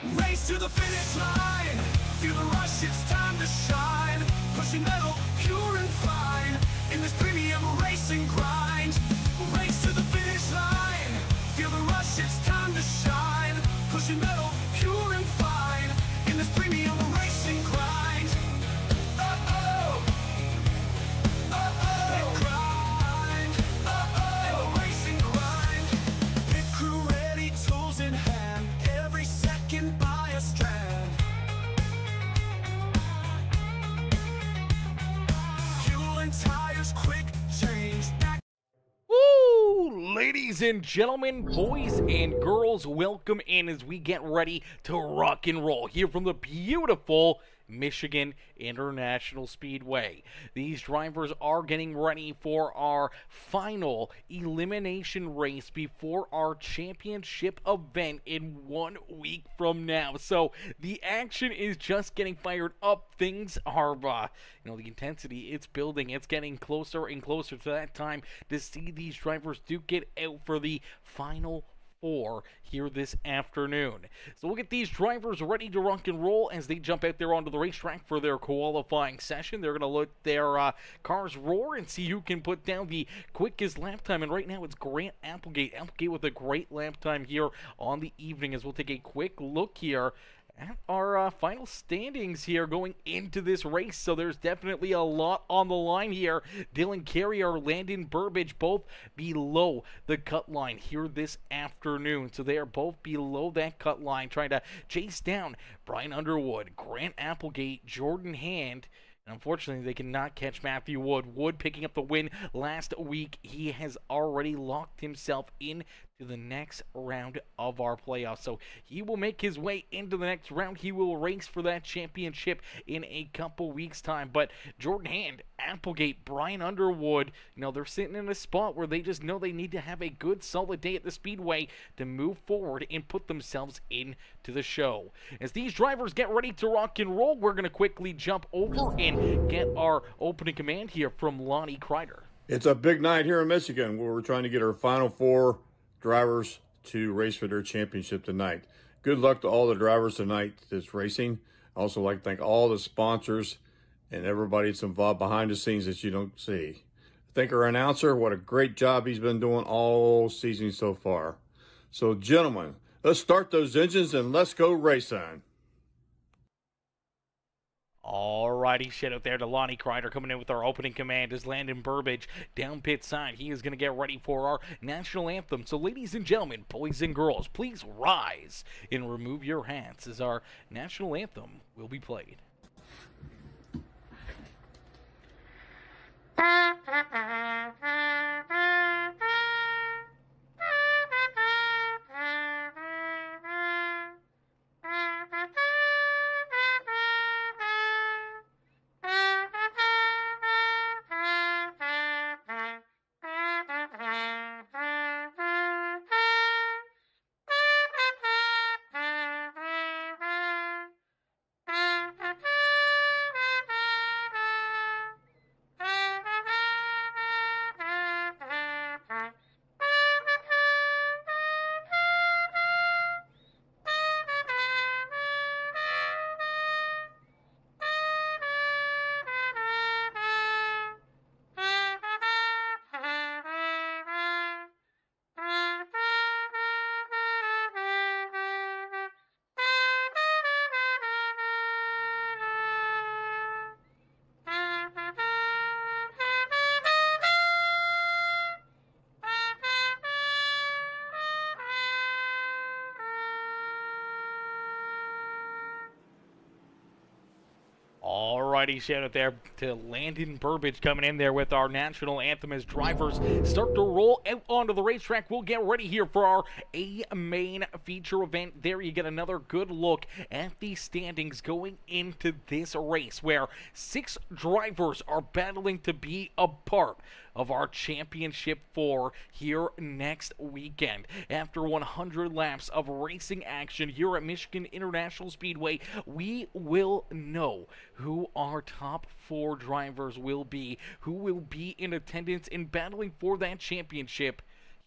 Race to the finish line. Feel the rush, it's time to shine. Pushing metal, pure and fine. In this premium racing grind. Race to the finish line. Feel the rush, it's time to shine. Pushing metal, pure and fine. In this premium racing grind. Uh-oh. Uh-oh. Grind. Uh-oh. Racing grind. Pit crew ready, tools in hand. Every second by a strand. Fuel and tires, quick change. Woo! Ladies and gentlemen, boys and girls, welcome in as we get ready to rock and roll here from the beautiful Michigan International Speedway. These drivers are getting ready for our final elimination race before our championship event in 1 week from now. So the action is just getting fired up. Things are, the intensity, it's building. It's getting closer and closer to that time to see these drivers do get out for the final four here this afternoon. So we'll get these drivers ready to rock and roll as they jump out there onto the racetrack for their qualifying session. They're going to let their cars roar and see who can put down the quickest lap time. And right now it's Grant Applegate. Applegate with a great lap time here on the evening as we'll take a quick look here at our final standings here going into this race. So there's definitely a lot on the line here. Dylan Carrier, Landon Burbage, both below the cut line here this afternoon. So they are both below that cut line, trying to chase down Brian Underwood, Grant Applegate, Jordan Hand. Unfortunately, they cannot catch Matthew Wood. Wood picking up the win last week. He has already locked himself in to the next round of our playoffs. So he will make his way into the next round. He will race for that championship in a couple weeks' time. But Jordan Hand, Applegate, Brian Underwood, they're sitting in a spot where they just know they need to have a good, solid day at the Speedway to move forward and put themselves into the show. As these drivers get ready to rock and roll, we're going to quickly jump over and get our opening command here from Lonnie Crider. It's a big night here in Michigan where we're trying to get our final four drivers to race for their championship tonight. Good luck to all the drivers tonight that's racing. I also like to thank all the sponsors and everybody that's involved behind the scenes that you don't see. Thank our announcer, what a great job he's been doing all season so far. So gentlemen, let's start those engines and let's go racing. Alrighty, shout out there to Lonnie Crider coming in with our opening command as Landon Burbage down pit side. He is going to get ready for our national anthem. So ladies and gentlemen, boys and girls, please rise and remove your hats as our national anthem will be played. Alrighty, shout out there to Landon Burbage coming in there with our national anthem as drivers start to roll out onto the racetrack. We'll get ready here for our main feature event. There you get another good look at the standings going into this race where 6 drivers are battling to be a part of our championship 4 here next weekend. After 100 laps of racing action here at Michigan International Speedway, we will know who our top 4 drivers will be, who will be in attendance and battling for that championship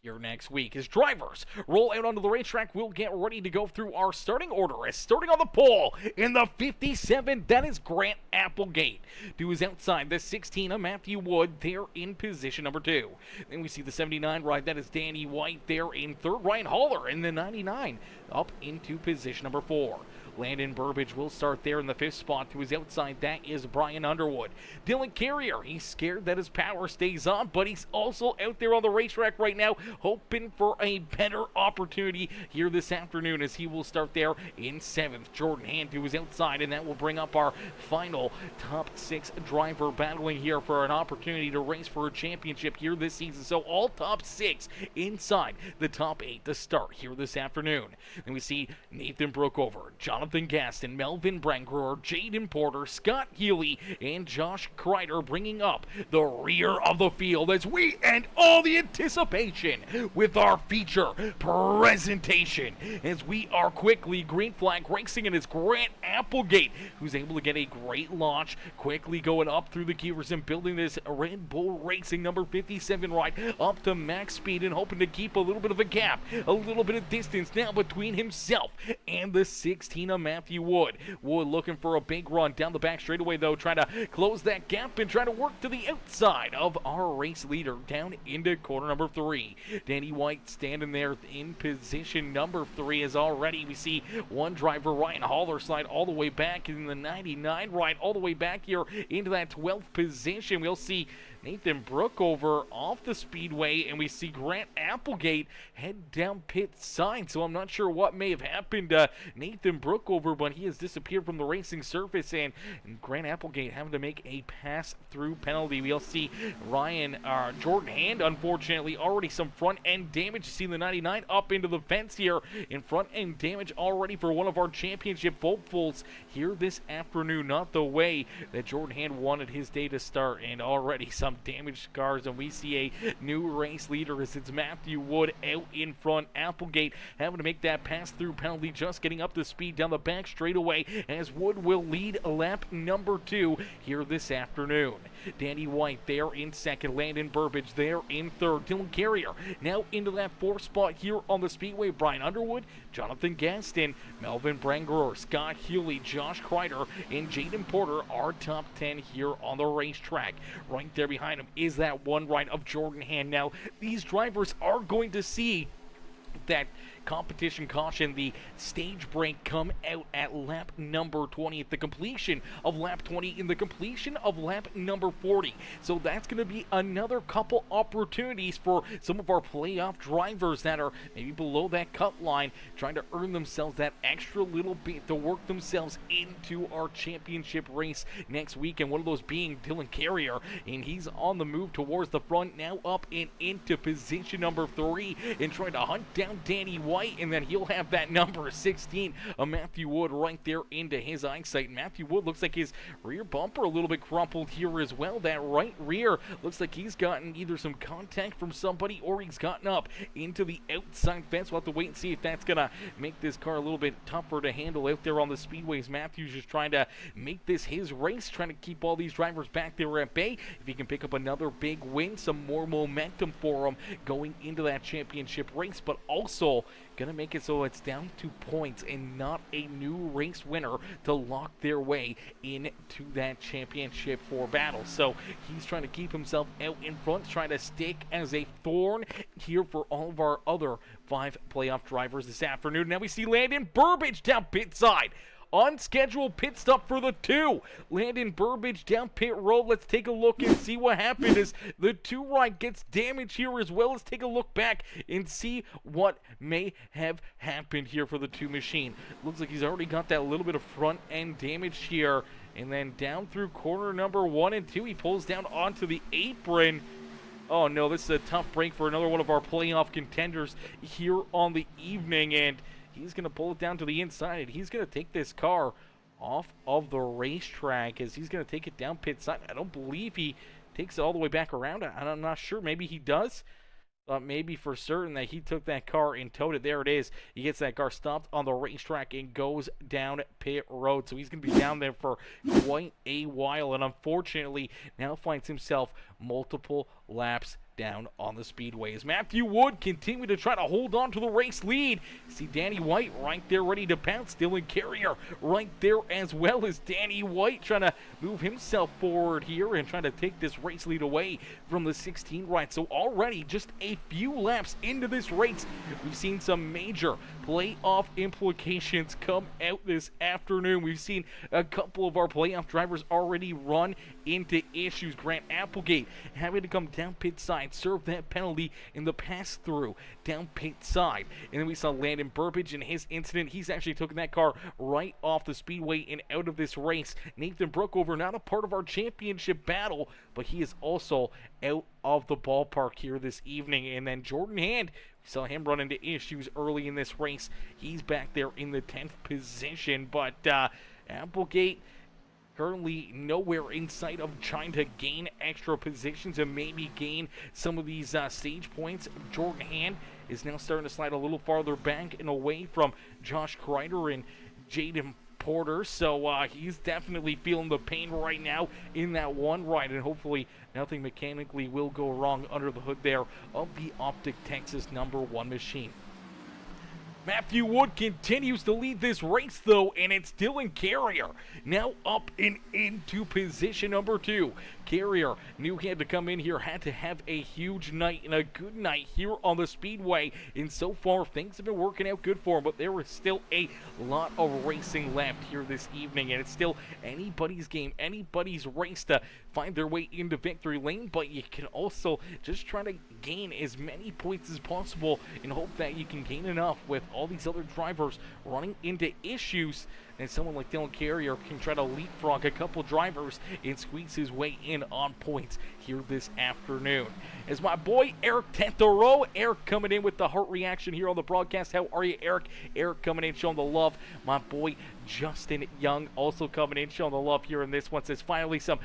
here next week. As drivers roll out onto the racetrack, we'll get ready to go through our starting order. As starting on the pole in the 57, that is Grant Applegate. To his outside, the 16 of Matthew Wood there in position number 2. Then we see the 79 ride, that is Danny White there in 3rd. Ryan Haller in the 99 up into position number 4. Landon Burbage will start there in the 5th spot. To his outside, that is Brian Underwood. Dylan Carrier, he's scared that his power stays on, but he's also out there on the racetrack right now, hoping for a better opportunity here this afternoon, as he will start there in 7th. Jordan Hand to his outside, and that will bring up our final top 6 driver battling here for an opportunity to race for a championship here this season. So all top 6 inside the top 8 to start here this afternoon. Then we see Nathan Brookover, Jonathan Gaston, Melvin Brangruer, Jaden Porter, Scott Healy, and Josh Crider bringing up the rear of the field as we end all the anticipation with our feature presentation, as we are quickly green flag racing, and it's Grant Applegate who's able to get a great launch, quickly going up through the gears and building this Red Bull Racing number 57 ride up to max speed, and hoping to keep a little bit of a gap, a little bit of distance now between himself and the 16 of Matthew Wood. Wood looking for a big run down the back straightaway, though, trying to close that gap and try to work to the outside of our race leader down into corner number 3. Danny White standing there in position number 3, as already we see one driver, Ryan Haller, slide all the way back in the 99 ride, all the way back here into that 12th position. We'll see Nathan Brookover off the speedway, and we see Grant Applegate head down pit side. So I'm not sure what may have happened to Nathan Brookover, but he has disappeared from the racing surface, and Grant Applegate having to make a pass-through penalty. We'll see Jordan Hand, unfortunately, already some front-end damage. You see the 99 up into the fence here, in front-end damage already for one of our championship hopefuls here this afternoon. Not the way that Jordan Hand wanted his day to start, and already some damaged cars, and we see a new race leader as it's Matthew Wood out in front. Applegate having to make that pass-through penalty, just getting up to speed down the back straightaway, as Wood will lead lap number 2 here this afternoon. Danny White there in 2nd, Landon Burbage there in 3rd, Dylan Carrier now into that 4th spot here on the speedway. Brian Underwood, Jonathan Gaston, Melvin Brangruer, Scott Healy, Josh Crider, and Jaden Porter are top 10 here on the racetrack. Right there behind him is that one ride of Jordan Hand. Now, these drivers are going to see that competition caution, the stage break, come out at lap number 20, at the completion of lap 20, in the completion of lap number 40. So that's going to be another couple opportunities for some of our playoff drivers that are maybe below that cut line, trying to earn themselves that extra little bit to work themselves into our championship race next week. And one of those being Dylan Carrier, and he's on the move towards the front, now up and into position number 3, and trying to hunt down Danny White, and then he'll have that number 16 of Matthew Wood right there into his eyesight. Matthew Wood looks like his rear bumper a little bit crumpled here as well. That right rear looks like he's gotten either some contact from somebody or he's gotten up into the outside fence. We'll have to wait and see if that's going to make this car a little bit tougher to handle out there on the speedways. Matthew's just trying to make this his race, trying to keep all these drivers back there at bay. If he can pick up another big win, some more momentum for him going into that championship race, but also going to make it so it's down to points and not a new race winner to lock their way into that championship 4 battle. So he's trying to keep himself out in front, trying to stick as a thorn here for all of our other 5 playoff drivers this afternoon. Now we see Landon Burbage down pit side. Unscheduled pit stop for the 2. Landon Burbage down pit road. Let's take a look and see what happened as the 2 ride gets damaged here as well. Let's take a look back and see what may have happened here for the 2 machine. Looks like he's already got that little bit of front end damage here. And then down through corner number 1 and 2, he pulls down onto the apron. Oh no, this is a tough break for another one of our playoff contenders here on the evening, and he's going to pull it down to the inside, and he's going to take this car off of the racetrack as he's going to take it down pit side. I don't believe he takes it all the way back around. I'm not sure. Maybe he does. Maybe for certain that he took that car and towed it. There it is. He gets that car stopped on the racetrack and goes down pit road. So he's going to be down there for quite a while, and unfortunately now finds himself multiple laps down on the speedway. As Matthew Wood continue to try to hold on to the race lead. See Danny White right there ready to pounce. Dylan Carrier right there as well as Danny White trying to move himself forward here and trying to take this race lead away from the 16 right. So already just a few laps into this race, we've seen some major playoff implications come out this afternoon. We've seen a couple of our playoff drivers already run into issues. Grant Applegate having to come down pit side, serve that penalty in the pass through down pit side. And then we saw Landon Burbage in his incident. He's actually taken that car right off the speedway and out of this race. Nathan Brookover, not a part of our championship battle, but he is also out of the ballpark here this evening. And then Jordan Hand, we saw him run into issues early in this race. He's back there in the 10th position, but Applegate currently nowhere in sight of trying to gain extra positions and maybe gain some of these stage points. Jordan Hand is now starting to slide a little farther back and away from Josh Crider and Jaden Porter, so he's definitely feeling the pain right now in that one ride, and hopefully nothing mechanically will go wrong under the hood there of the Optic Texas #1 machine. Matthew Wood continues to lead this race, though, and it's Dylan Carrier now up and into position number 2. Carrier knew he had to come in here, had to have a huge night and a good night here on the speedway, and so far things have been working out good for him, but there is still a lot of racing left here this evening, and it's still anybody's game, anybody's race to find their way into victory lane, but you can also just try to gain as many points as possible and hope that you can gain enough with all these other drivers running into issues, and someone like Dylan Carrier can try to leapfrog a couple drivers and squeeze his way in on points here this afternoon. As my boy Eric Tentero, Eric coming in with the heart reaction here on the broadcast. How are you, Eric? Eric coming in showing the love. My boy Justin Young also coming in showing the love here in this one. Says finally some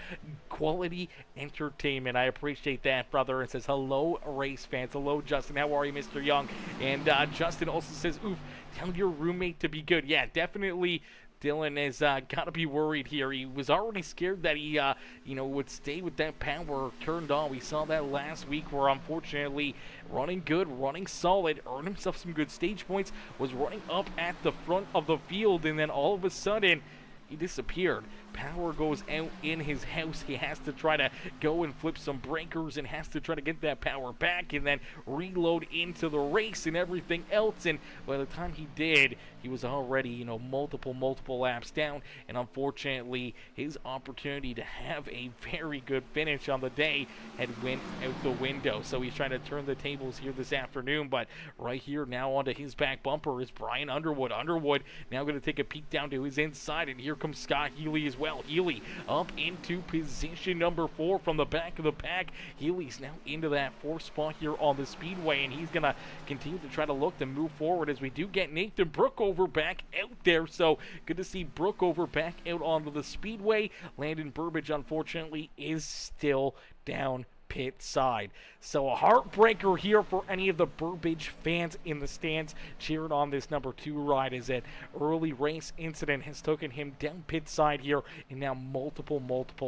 quality entertainment. I appreciate that, brother. And says hello, race fans. Hello, Justin. How are you, Mr. Young? And Justin also says, oof, tell your roommate to be good. Yeah, definitely. Dylan has got to be worried here. He was already scared that he, would stay with that power turned on. We saw that last week where, unfortunately, running good, running solid, earned himself some good stage points, was running up at the front of the field, and then all of a sudden, he disappeared. Power goes out in his house. He has to try to go and flip some breakers and has to try to get that power back and then reload into the race and everything else. And by the time he did, he was already, multiple laps down. And unfortunately, his opportunity to have a very good finish on the day had went out the window. So he's trying to turn the tables here this afternoon. But right here now onto his back bumper is Brian Underwood. Underwood now going to take a peek down to his inside. And here comes Scott Healy as well. Healy up into position number 4 from the back of the pack. Healy's now into that 4th spot here on the speedway, and he's going to continue to try to look to move forward as we do get Nathan Brookover back out there. So good to see Brookover back out onto the speedway. Landon Burbage, unfortunately, is still down pit side. So a heartbreaker here for any of the Burbage fans in the stands cheering on this number 2 ride, as an early race incident has taken him down pit side here and now multiple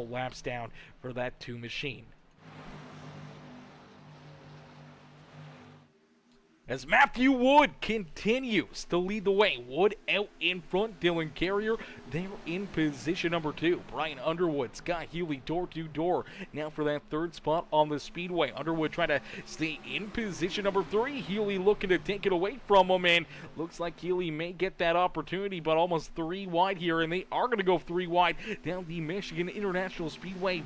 laps down for that 2 machine. As Matthew Wood continues to lead the way. Wood out in front. Dylan Carrier there in position number 2. Brian Underwood, Scott Healy door to door. Now for that 3rd spot on the speedway. Underwood trying to stay in position number 3. Healy looking to take it away from him, and looks like Healy may get that opportunity, but almost 3 wide here, and they are going to go 3 wide down the Michigan International Speedway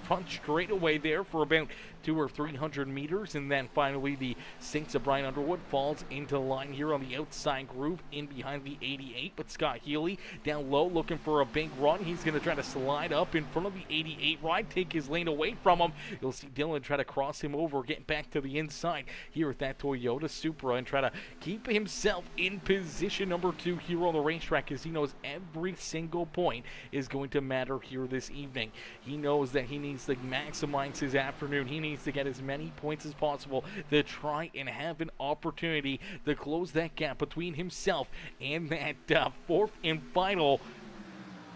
front straightaway there for about 200 or 300 meters, and then finally the sinks of Brian Underwood falls into the line here on the outside groove in behind the 88. But Scott Healy down low looking for a big run. He's going to try to slide up in front of the 88 ride, take his lane away from him. You'll see Dylan try to cross him over, get back to the inside here at that Toyota Supra and try to keep himself in position number 2 here on the racetrack, as he knows every single point is going to matter here this evening. He knows that he needs to maximize his afternoon. He needs to get as many points as possible to try and have an opportunity to close that gap between himself and that 4th and final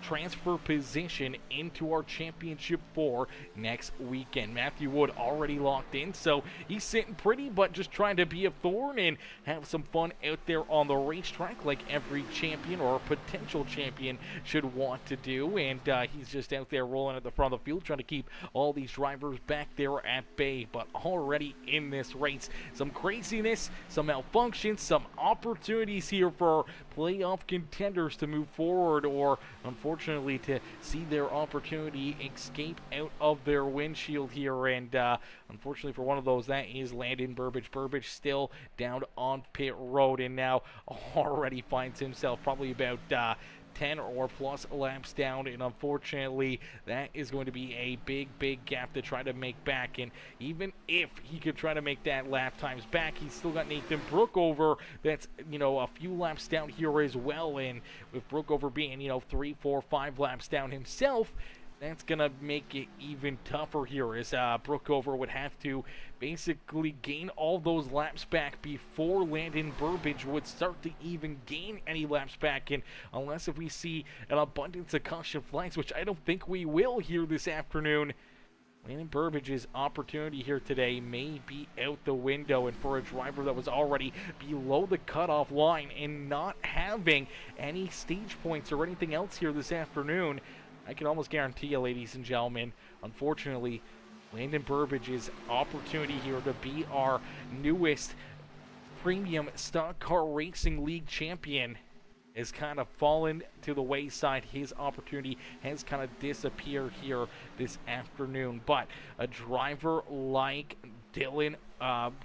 transfer position into our Championship 4 next weekend. Matthew Wood already locked in, so he's sitting pretty, but just trying to be a thorn and have some fun out there on the racetrack like every champion or potential champion should want to do. And he's just out there rolling at the front of the field, trying to keep all these drivers back there at bay. But already in this race, some craziness, some malfunctions, some opportunities here for playoff contenders to move forward, or unfortunately to see their opportunity escape out of their windshield here. And unfortunately for one of those, that is Landon Burbage. Burbage still down on pit road, and now already finds himself probably about 10 or plus laps down, and unfortunately that is going to be a big gap to try to make back. And even if he could try to make that lap times back, he's still got Nathan Brookover that's, you know, a few laps down here as well. And with Brookover being, you know, 3, 4, 5 laps down himself, that's going to make it even tougher here, as Brookover would have to basically gain all those laps back before Landon Burbage would start to even gain any laps back. And unless if we see an abundance of caution flags, which I don't think we will here this afternoon, Landon Burbage's opportunity here today may be out the window. And for a driver that was already below the cutoff line and not having any stage points or anything else here this afternoon, I can almost guarantee you, ladies and gentlemen, unfortunately, Landon Burbage's opportunity here to be our newest premium stock car racing league champion has kind of fallen to the wayside. His opportunity has kind of disappeared here this afternoon. But a driver like Dylan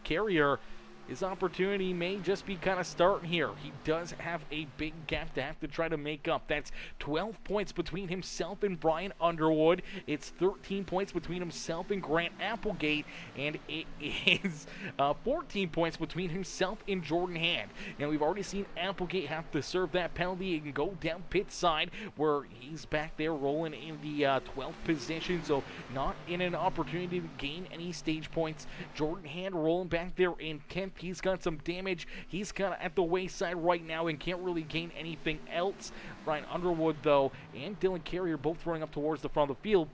Carrier, his opportunity may just be kind of starting here. He does have a big gap to have to try to make up. That's 12 points between himself and Brian Underwood. It's 13 points between himself and Grant Applegate. And it is 14 points between himself and Jordan Hand. Now, we've already seen Applegate have to serve that penalty and go down pit side, where he's back there rolling in the 12th position, so not in an opportunity to gain any stage points. Jordan Hand rolling back there in 10th. He's got some damage. He's kind of at the wayside right now and can't really gain anything else. Brian Underwood, though, and Dylan Carrier both running up towards the front of the field,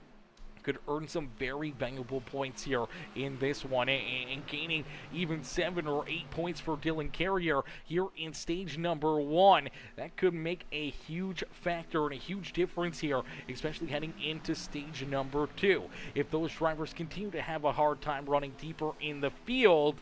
could earn some very valuable points here in this one, and gaining even 7 or 8 points for Dylan Carrier here in stage number 1. That could make a huge factor and a huge difference here, especially heading into stage number 2. If those drivers continue to have a hard time running deeper in the field,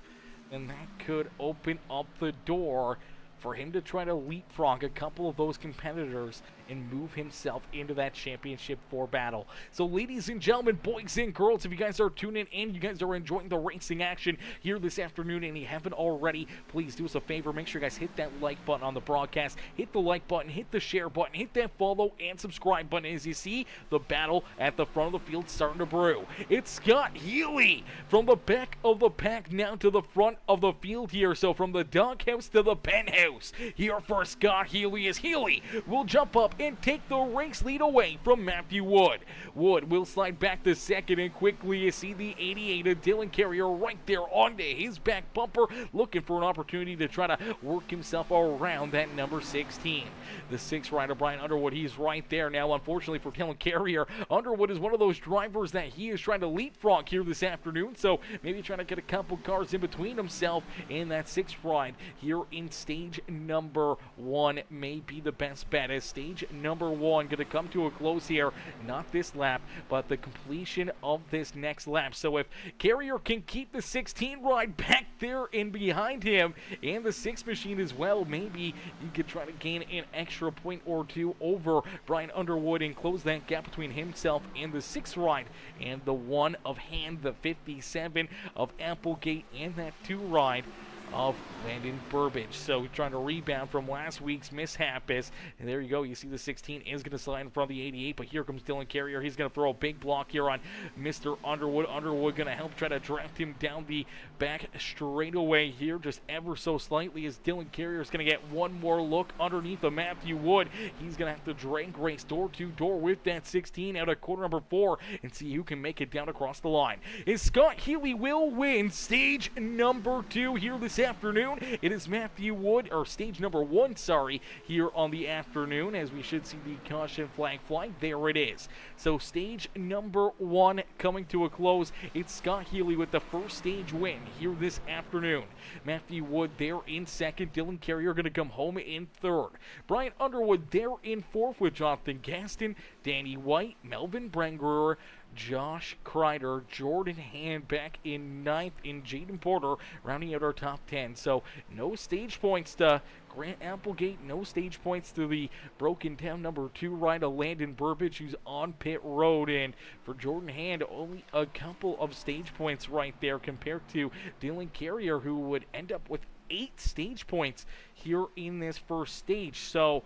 and that could open up the door for him to try to leapfrog a couple of those competitors and move himself into that Championship 4 battle. So, ladies and gentlemen, boys and girls, if you guys are tuning in, you guys are enjoying the racing action here this afternoon, and you haven't already, please do us a favor. Make sure you guys hit that like button on the broadcast. Hit the like button, hit the share button, hit that follow and subscribe button, as you see the battle at the front of the field starting to brew. It's Scott Healy from the back of the pack now to the front of the field here. So, from the doghouse to the penthouse, here for Scott Healy is Healy will jump up and take the race lead away from Matthew Wood. Wood will slide back to second, and quickly you see the 88 of Dylan Carrier right there onto his back bumper, looking for an opportunity to try to work himself around that number 16. The 6th rider, Brian Underwood, he's right there. Now, unfortunately for Dylan Carrier, Underwood is one of those drivers that he is trying to leapfrog here this afternoon, so maybe trying to get a couple cars in between himself and that 6th ride here in stage number 1 may be the best bet, as stage number 1 going to come to a close here, not this lap, but the completion of this next lap. So if Carrier can keep the 16 ride back there and behind him, and the 6 machine as well, maybe you could try to gain an extra point or 2 over Brian Underwood and close that gap between himself and the 6 ride, and the 1 of Hand, the 57 of Applegate, and that 2 ride of Landon Burbage. So trying to rebound from last week's mishap, and there you go, you see the 16 is going to slide in front of the 88, but here comes Dylan Carrier. He's going to throw a big block here on Mr. Underwood. Underwood going to help try to draft him down the back straightaway here, just ever so slightly, as Dylan Carrier is going to get one more look underneath of Matthew Wood. He's going to have to drag race door to door with that 16 out of quarter number 4 and see who can make it down across the line. And Scott Healy will win stage number 2 here this afternoon. It is Matthew Wood, or stage number 1, sorry, here on the afternoon, as we should see the caution flag fly. There it is. So stage number 1 coming to a close. It's Scott Healy with the first stage win here this afternoon. Matthew Wood there in second. Dylan Carrier going to come home in third. Brian Underwood there in fourth with Jonathan Gaston, Danny White, Melvin Brengerer, Josh Crider, Jordan Hand back in ninth, and Jaden Porter rounding out our top 10. So no stage points to Grant Applegate, no stage points to the broken down number 2 rider Landon Burbidge, who's on pit road. And for Jordan Hand, only a couple of stage points right there compared to Dylan Carrier, who would end up with 8 stage points here in this first stage. So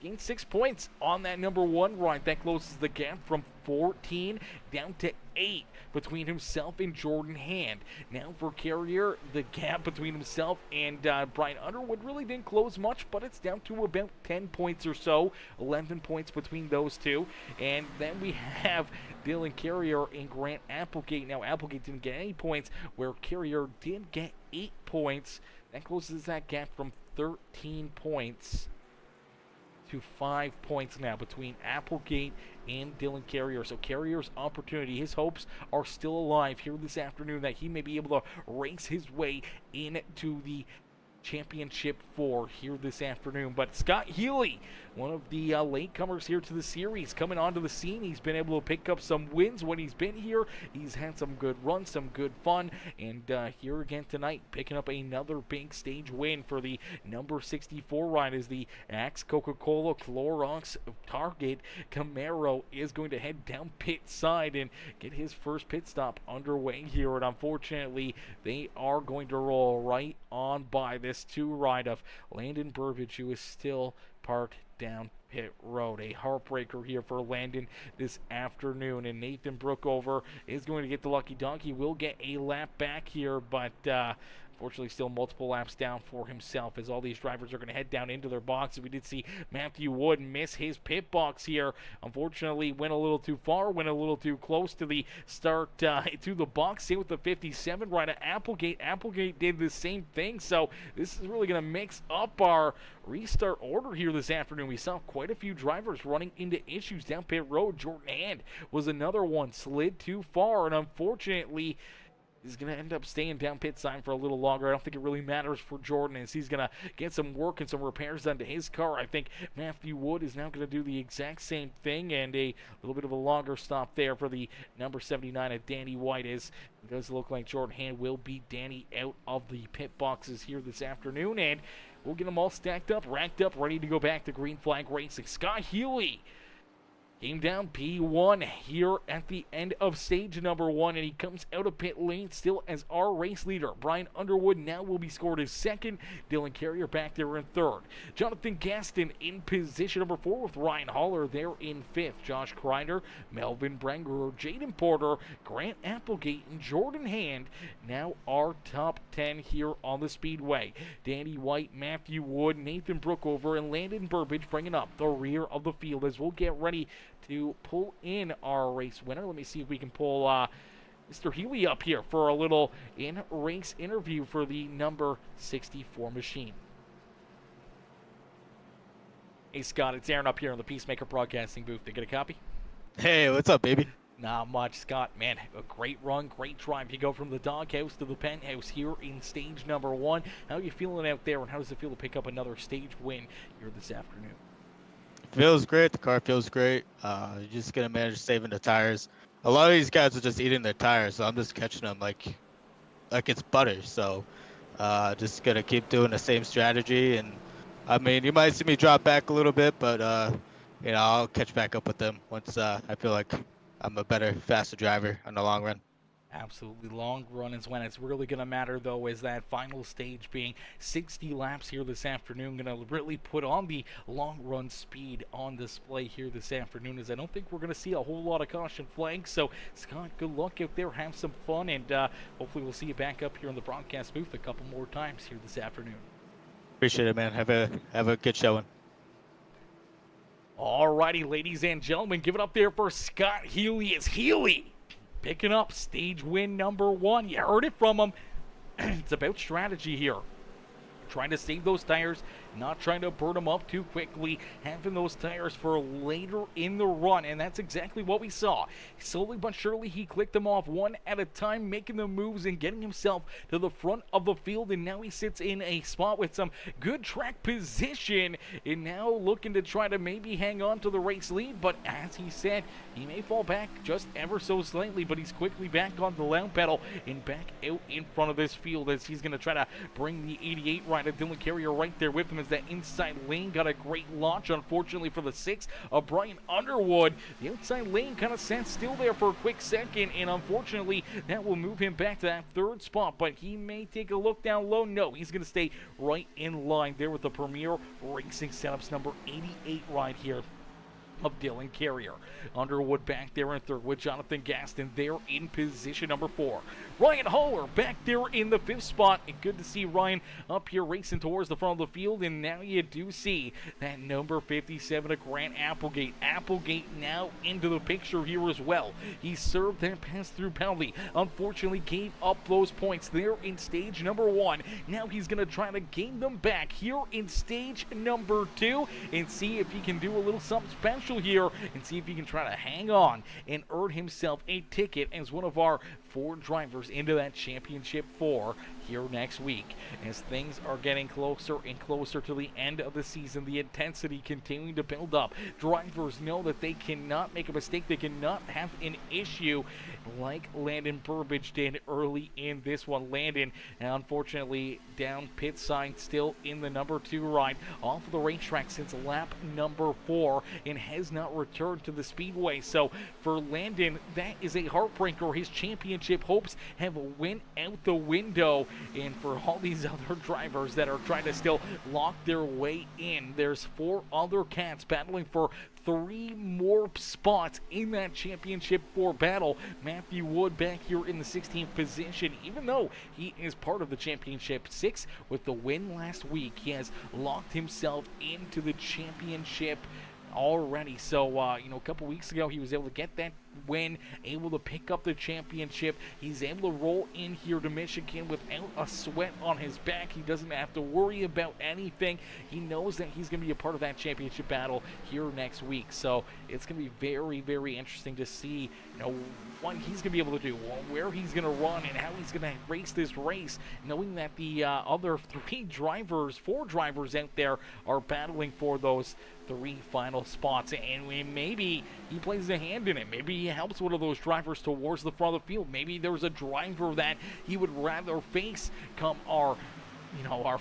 gained 6 points on that number 1 ride. That closes the gap from 14 down to 8 between himself and Jordan Hand. Now for Carrier, the gap between himself and Brian Underwood really didn't close much, but it's down to about 10 points or so, 11 points between those two. And then we have Dylan Carrier and Grant Applegate. Now Applegate didn't get any points, where Carrier did get 8 points. That closes that gap from 13 points to 5 points now between Applegate and Dylan Carrier. So Carrier's opportunity, his hopes are still alive here this afternoon that he may be able to race his way into the championship 4 here this afternoon. But Scott Healy, one of the latecomers here to the series, coming onto the scene. He's been able to pick up some wins when he's been here. He's had some good runs, some good fun, and here again tonight, picking up another big stage win for the number 64 ride, as the Axe Coca-Cola Clorox Target Camaro is going to head down pit side and get his first pit stop underway here. And unfortunately, they are going to roll right on by this 2 ride of Landon Burbidge, who is still parked down pit road. A heartbreaker here for Landon this afternoon, and Nathan Brookover is going to get the lucky donkey. Will get a lap back here, but unfortunately still multiple laps down for himself, as all these drivers are going to head down into their boxes. We did see Matthew Wood miss his pit box here. Unfortunately, went a little too far, went a little too close to the start, to the box here with the 57 rider Applegate. Applegate did the same thing, so this is really going to mix up our restart order here this afternoon. We saw quite a few drivers running into issues down pit road. Jordan Hand was another one, slid too far, and unfortunately he's going to end up staying down pit side for a little longer. I don't think it really matters for Jordan, as he's going to get some work and some repairs done to his car. I think Matthew Wood is now going to do the exact same thing, and a little bit of a longer stop there for the number 79 at Danny White, as it does look like Jordan Hand will beat Danny out of the pit boxes here this afternoon, and we'll get them all stacked up, racked up, ready to go back to green flag racing. Scott Healy came down P1 here at the end of stage number 1, and he comes out of pit lane still as our race leader. Brian Underwood now will be scored as second. Dylan Carrier back there in third. Jonathan Gaston in position number 4 with Ryan Haller there in 5th. Josh Crider, Melvin Brengerer, Jaden Porter, Grant Applegate, and Jordan Hand now our top 10 here on the Speedway. Danny White, Matthew Wood, Nathan Brookover, and Landon Burbidge bringing up the rear of the field as we'll get ready to pull in our race winner. Let me see if we can pull Mr. Healy up here for a little in-race interview for the number 64 machine. Hey Scott, it's Aaron up here in the Peacemaker Broadcasting booth. Did you get a copy? Hey, what's up, baby? Not much, Scott. Man, a great run, great drive. You go from the doghouse to the penthouse here in stage number 1. How are you feeling out there, and how does it feel to pick up another stage win here this afternoon? Feels great. The car feels great. You're just gonna manage saving the tires. A lot of these guys are just eating their tires, so I'm just catching them like it's butter. So just gonna keep doing the same strategy, and I mean, you might see me drop back a little bit, but you know, I'll catch back up with them once I feel like I'm a better, faster driver in the long run. Absolutely. Long run is when it's really going to matter, though, is that final stage being 60 laps here this afternoon. Going to really put on the long run speed on display here this afternoon, as I don't think we're going to see a whole lot of caution flags. So, Scott, good luck out there. Have some fun, and hopefully we'll see you back up here in the broadcast booth a couple more times here this afternoon. Appreciate it, man. Have a good showing. Alrighty, ladies and gentlemen, give it up there for Scott Healy. It's Healy picking up stage win number 1. You heard it from him. it's about strategy here. Trying to save those tires, not trying to burn them up too quickly, having those tires for later in the run, and that's exactly what we saw. Slowly but surely, he clicked them off one at a time, making the moves and getting himself to the front of the field, and now he sits in a spot with some good track position, and now looking to try to maybe hang on to the race lead, but as he said, he may fall back just ever so slightly, but he's quickly back on the loud pedal and back out in front of this field as he's going to try to bring the 88 right. Dylan Carrier right there with him as that inside lane got a great launch, unfortunately for the 6 of Brian Underwood. The outside lane kind of sat still there for a quick second, and unfortunately that will move him back to that 3rd spot, but he may take a look down low. No, he's going to stay right in line there with the Premier Racing Setups number 88 right here of Dylan Carrier. Underwood back there in 3rd with Jonathan Gaston there in position number 4. Ryan Haller back there in the 5th spot. And good to see Ryan up here racing towards the front of the field. And now you do see that number 57 of Grant Applegate. Applegate now into the picture here as well. He served that pass-through penalty. Unfortunately gave up those points there in stage number 1. Now he's going to try to gain them back here in stage number 2 and see if he can do a little something special here and see if he can try to hang on and earn himself a ticket as one of our 4 drivers into that championship 4 here next week. As things are getting closer and closer to the end of the season, the intensity continuing to build up. Drivers know that they cannot make a mistake, they cannot have an issue like Landon Burbage did early in this one. Landon, unfortunately, down pit sign, still in the number 2 ride, off of the racetrack since lap number 4, and has not returned to the speedway. So for Landon, that is a heartbreaker. His championship hopes have went out the window, and for all these other drivers that are trying to still lock their way in, there's 4 other cats battling for 3 more spots in that championship 4 battle. Matthew Wood back here in the 16th position, even though he is part of the championship 6 with the win last week, he has locked himself into the championship already. So a couple weeks ago he was able to get that win, able to pick up the championship. He's able to roll in here to Michigan without a sweat on his back. He doesn't have to worry about anything. He knows that he's going to be a part of that championship battle here next week. So it's going to be very, very interesting to see, what he's going to be able to do, where he's going to run, and how he's going to race this race, knowing that the other 4 drivers out there are battling for those 3 final spots, and maybe he plays a hand in it. Maybe he helps one of those drivers towards the front of the field. Maybe there's a driver that he would rather face come our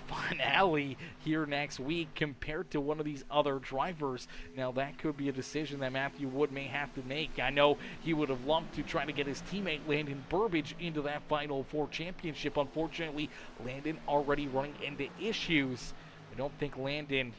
finale here next week compared to one of these other drivers. Now that could be a decision that Matthew Wood may have to make. I know he would have loved to try to get his teammate Landon Burbage into that Final 4 championship. Unfortunately, Landon already running into issues. I don't think Landon,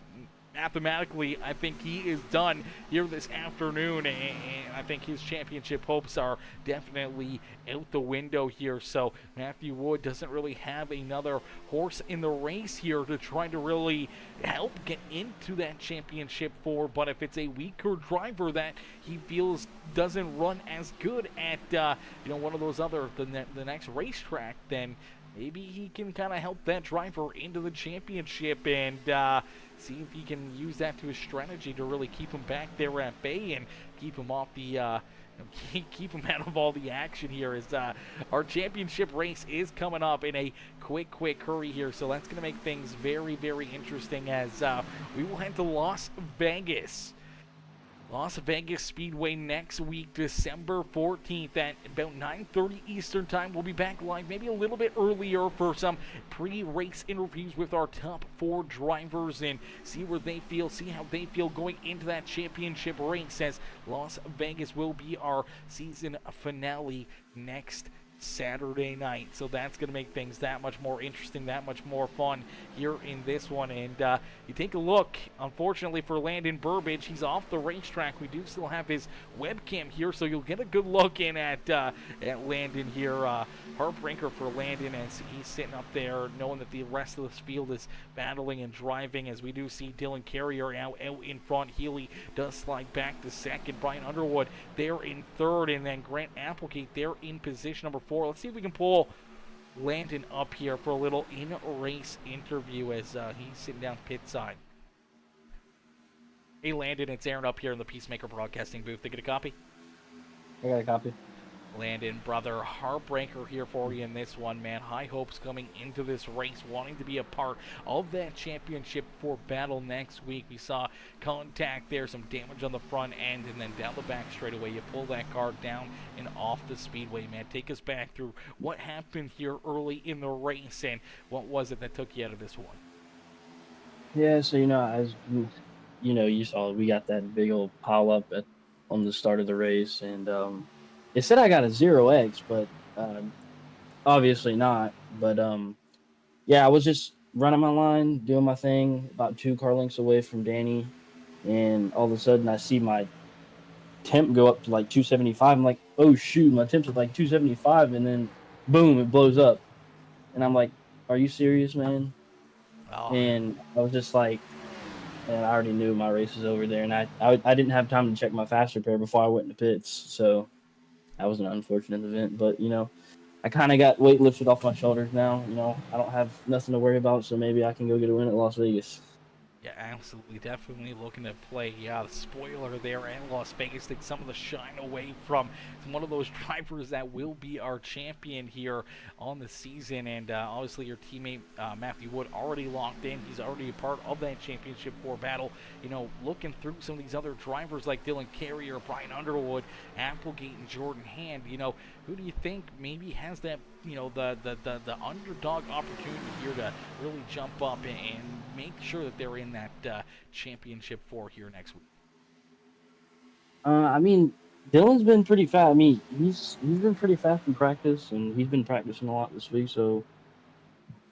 mathematically, I think he is done here this afternoon, and I think his championship hopes are definitely out the window here. So Matthew Wood doesn't really have another horse in the race here to try to really help get into that championship 4. But if it's a weaker driver that he feels doesn't run as good at one of those other the next racetrack, then maybe he can kind of help that driver into the championship and see if he can use that to his strategy to really keep him back there at bay and keep him off the keep him out of all the action here. As our championship race is coming up in a quick hurry here, so that's going to make things very, very interesting as we will head to Las Vegas Speedway next week, December 14th at about 9:30 Eastern Time. We'll be back live maybe a little bit earlier for some pre-race interviews with our top 4 drivers and see how they feel going into that championship race, as Las Vegas will be our season finale next Saturday night. So that's going to make things that much more interesting, that much more fun here in this one. And you take a look, unfortunately for Landon Burbage, he's off the racetrack. We do still have his webcam here, so you'll get a good look in at Landon here. Heartbreaker for Landon as he's sitting up there knowing that the rest of this field is battling and driving, as we do see Dylan Carrier out in front. Healy does slide back to 2nd. Brian Underwood there in 3rd, and then Grant Applegate there in position number 4. Let's see if we can pull Landon up here for a little in-race interview as he's sitting down pit side. Hey, Landon, it's Aaron up here in the Peacemaker Broadcasting booth. They get a copy? I got a copy. Landon, brother, heartbreaker here for you in this one, man. High hopes coming into this race, wanting to be a part of that championship for battle next week. We saw contact there, some damage on the front end, and then down the back straightaway, you pull that car down and off the speedway, man. Take us back through what happened here early in the race, and what was it that took you out of this one? Yeah, so as you saw, we got that big old pile up on the start of the race, and it said I got a 0x, but obviously not. But yeah, I was just running my line, doing my thing, about 2 car lengths away from Danny, and all of a sudden I see my temp go up to like 275. I'm like, oh shoot, my temp's at like 275, and then boom, it blows up, and I'm like, are you serious, man? Oh. And I was just like, and I already knew my race was over there, and I didn't have time to check my fast repair before I went into pits, so that was an unfortunate event. But I kind of got weight lifted off my shoulders now. I don't have nothing to worry about, so maybe I can go get a win at Las Vegas. Yeah, absolutely. Definitely looking to play, the spoiler there and Las Vegas, take some of the shine away from one of those drivers that will be our champion here on the season. And obviously your teammate, Matthew Wood, already locked in. He's already a part of that championship 4 battle. Looking through some of these other drivers like Dylan Carrier, Brian Underwood, Applegate, and Jordan Hand, who do you think maybe has that, the underdog opportunity here to really jump up and make sure that they're in that championship 4 here next week? I mean, Dylan's been pretty fast. I mean, he's been pretty fast in practice, and he's been practicing a lot this week. So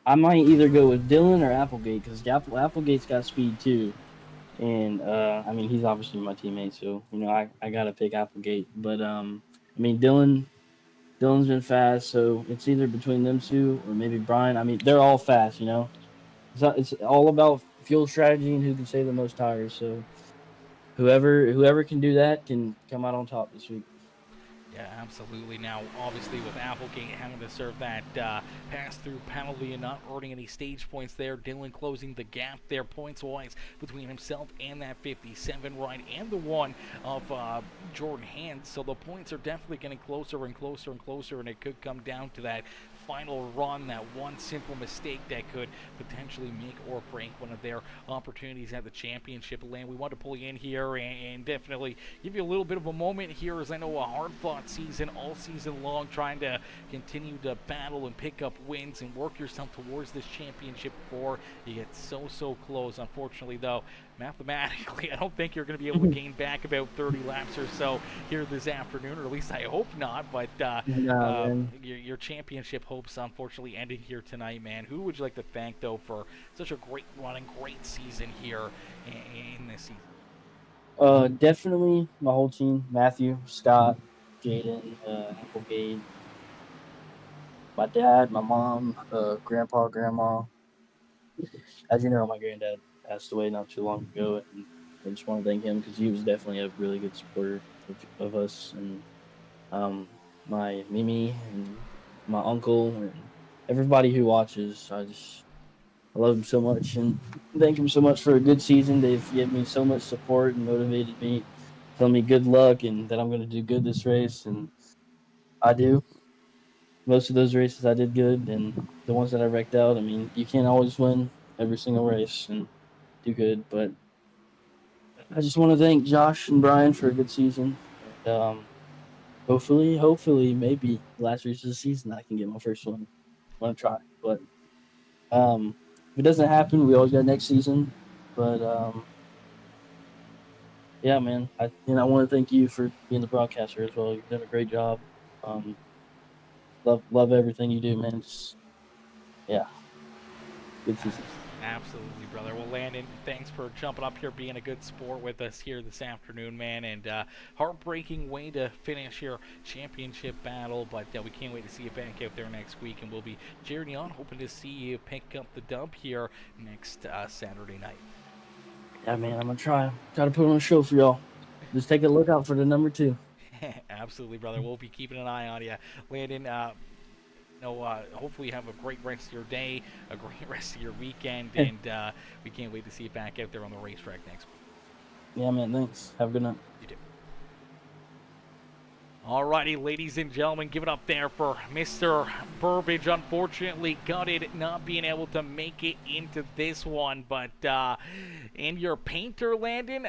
I might either go with Dylan or Applegate, because Applegate's got speed too. And I mean, he's obviously my teammate, so I gotta pick Applegate. But I mean, Dylan's been fast, so it's either between them two or maybe Brian. I mean, they're all fast, It's all about fuel strategy and who can save the most tires. So whoever can do that can come out on top this week. Yeah, absolutely. Now, obviously, with Applegate having to serve that pass-through penalty and not earning any stage points there, Dylan closing the gap there points-wise between himself and that 57 ride and the one of Jordan Hand. So the points are definitely getting closer and closer and closer, and it could come down to that final run, that one simple mistake that could potentially make or break one of their opportunities at the championship lane. We want to pull you in here and definitely give you a little bit of a moment here, as I know a hard-fought season all season long, trying to continue to battle and pick up wins and work yourself towards this championship 4. You get so close. Unfortunately, though, mathematically, I don't think you're going to be able to gain back about 30 laps or so here this afternoon, or at least I hope not. But your championship hopes, unfortunately, ending here tonight, man. Who would you like to thank, though, for such a great run and great season here in this season? Definitely my whole team: Matthew, Scott, Jaden, Applegate, my dad, my mom, grandpa, grandma. As you know, my granddad passed away not too long ago, and I just want to thank him because he was definitely a really good supporter of us, and my Mimi and my uncle and everybody who watches. I love him so much and thank him so much for a good season. They've given me so much support and motivated me, telling me good luck and that I'm going to do good this race, and I do. Most of those races I did good, and the ones that I wrecked out, I mean, you can't always win every single race and do good, but I just want to thank Josh and Brian for a good season. And, hopefully, maybe last race of the season I can get my first one. I want to try, but if it doesn't happen, we always got next season. But yeah, man, I want to thank you for being the broadcaster as well. You've done a great job. Love everything you do, man. Yeah, good season. Absolutely, brother. Well, Landon, thanks for jumping up here, being a good sport with us here this afternoon, man. And heartbreaking way to finish your championship battle, but we can't wait to see you back out there next week, and we'll be cheering you on, hoping to see you pick up the dub here next Saturday night. Yeah, man, I'm gonna try to put on a show for y'all. Just take a look out for the number 2. Absolutely, brother. We'll be keeping an eye on you, Landon. hopefully you have a great rest of your day, a great rest of your weekend, and we can't wait to see you back out there on the racetrack next week. Yeah, man. Thanks. Have a good night. You too. Alrighty, ladies and gentlemen, give it up there for Mr. Burbage. Unfortunately, gutted not being able to make it into this one, but and your painter, Landon,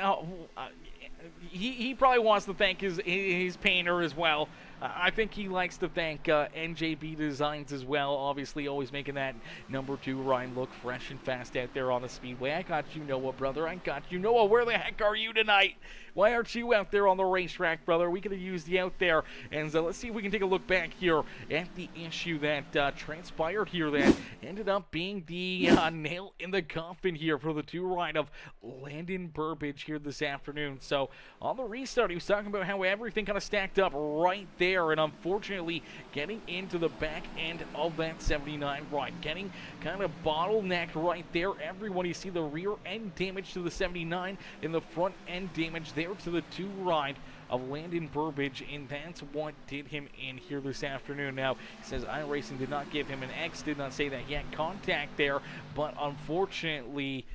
he probably wants to thank his painter as well. I think he likes to thank NJB Designs as well. Obviously, always making that number 2 Ryan look fresh and fast out there on the speedway. I got you, Noah, brother. I got you, Noah. Where the heck are you tonight? Why aren't you out there on the racetrack, brother? We could have used you out there. And let's see if we can take a look back here at the issue that transpired here that ended up being the nail in the coffin here for the 2 ride of Landon Burbage here this afternoon. So on the restart, he was talking about how everything kind of stacked up right there, and unfortunately getting into the back end of that 79 ride, getting kind of bottlenecked right there. Everyone, you see the rear end damage to the 79 and the front end damage there to the 2 ride of Landon Burbage, and that's what did him in here this afternoon. Now, he says iRacing did not give him an X, did not say that he had contact there, but unfortunately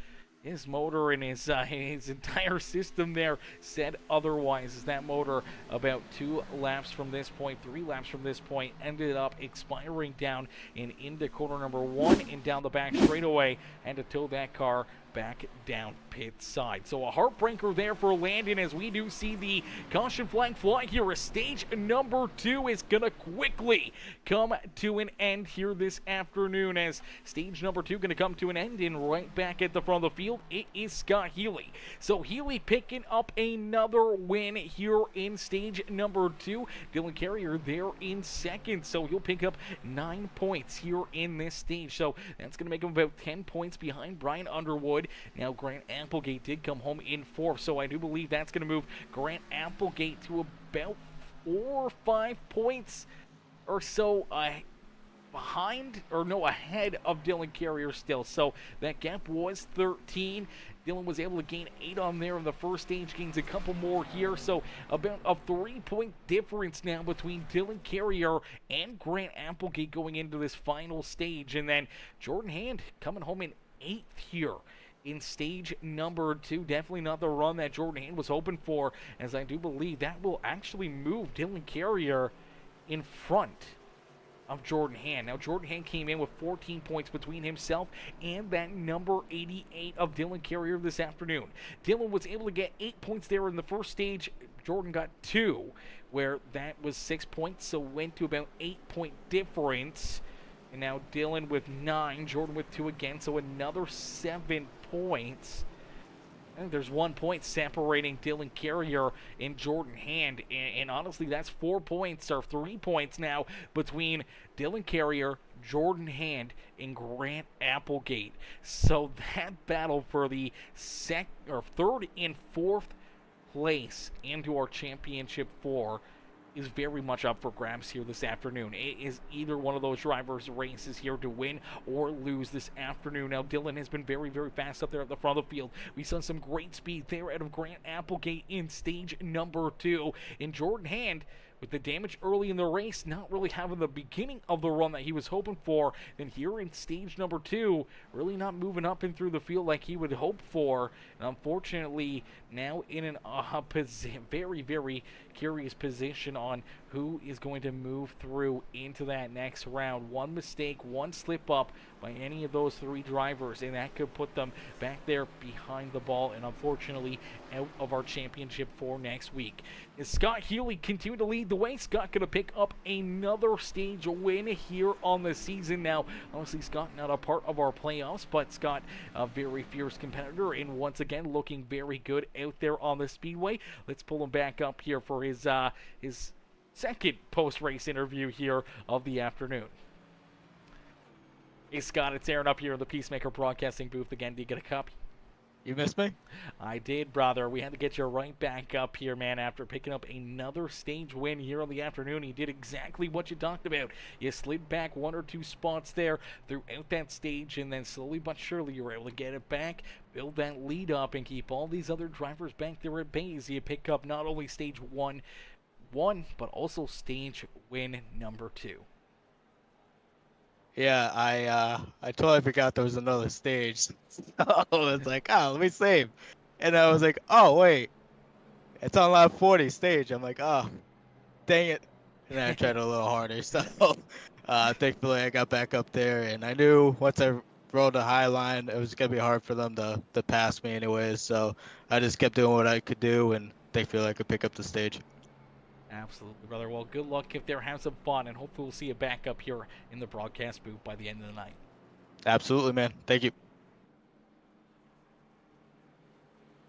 his motor and his entire system there said otherwise, as that motor about 2 laps from this point, 3 laps from this point, ended up expiring down and into corner number 1 and down the back straightaway, and to tow that car back down pit side. So a heartbreaker there for Landon, as we do see the caution flag fly here. A stage number 2 is gonna quickly come to an end here this afternoon, as stage number 2 gonna come to an end, and right back at the front of the field it is Scott Healy. So Healy picking up another win here in stage number 2. Dylan Carrier there in second, so he'll pick up 9 points here in this stage. So that's gonna make him about 10 points behind Brian Underwood. Now Grant Applegate did come home in 4th, so I do believe that's going to move Grant Applegate to about 4 or 5 points or so ahead of Dylan Carrier still. So that gap was 13. Dylan was able to gain 8 on there in the first stage, gains a couple more here, so about a 3-point difference now between Dylan Carrier and Grant Applegate going into this final stage. And then Jordan Hand coming home in 8th here in stage number 2. Definitely not the run that Jordan Hand was hoping for, as I do believe that will actually move Dylan Carrier in front of Jordan Hand. Now Jordan Hand came in with 14 points between himself and that number 88 of Dylan Carrier this afternoon. Dylan was able to get 8 points there in the first stage. Jordan got 2, where that was 6 points, so went to about 8-point difference. And now Dylan with 9, Jordan with 2 again, so another 7 points. I think there's 1 point separating Dylan Carrier and Jordan Hand, and honestly, that's 4 points, or 3 points now, between Dylan Carrier, Jordan Hand, and Grant Applegate. So that battle for the 3rd and 4th place into our championship 4 is very much up for grabs here this afternoon. It is either one of those drivers' races here to win or lose this afternoon. Now, Dylan has been very, very fast up there at the front of the field. We saw some great speed there out of Grant Applegate in stage number 2. And Jordan Hand, with the damage early in the race, not really having the beginning of the run that he was hoping for, then here in stage number 2, really not moving up and through the field like he would hope for. And unfortunately, now in a very, very curious position on who is going to move through into that next round. One mistake, one slip up by any of those 3 drivers, and that could put them back there behind the ball, and unfortunately out of our championship for next week. As Scott Healy continued to lead the way, Scott going to pick up another stage win here on the season. Now, honestly, Scott not a part of our playoffs, but Scott a very fierce competitor, and once again looking very good out there on the speedway. Let's pull him back up here for his second post-race interview here of the afternoon. Hey Scott, it's Aaron up here in the Peacemaker Broadcasting booth again. Do you get a copy? You missed me? I did, brother. We had to get you right back up here, man, after picking up another stage win here on the afternoon. You did exactly what you talked about. You slid back 1 or 2 spots there throughout that stage, and then slowly but surely you were able to get it back, build that lead up, and keep all these other drivers back there at bay as you pick up not only stage 1, but also stage win number 2. Yeah, I totally forgot there was another stage. So I was like, oh, let me save. And I was like, oh wait, it's on lap 40 stage. I'm like, oh, dang it. And then I tried a little harder. So thankfully I got back up there, and I knew once I rode the high line, it was gonna be hard for them to pass me anyways. So I just kept doing what I could do, and thankfully I could pick up the stage. Absolutely, brother. Well, good luck if they're having some fun, and hopefully we'll see you back up here in the broadcast booth by the end of the night. Absolutely, man. Thank you.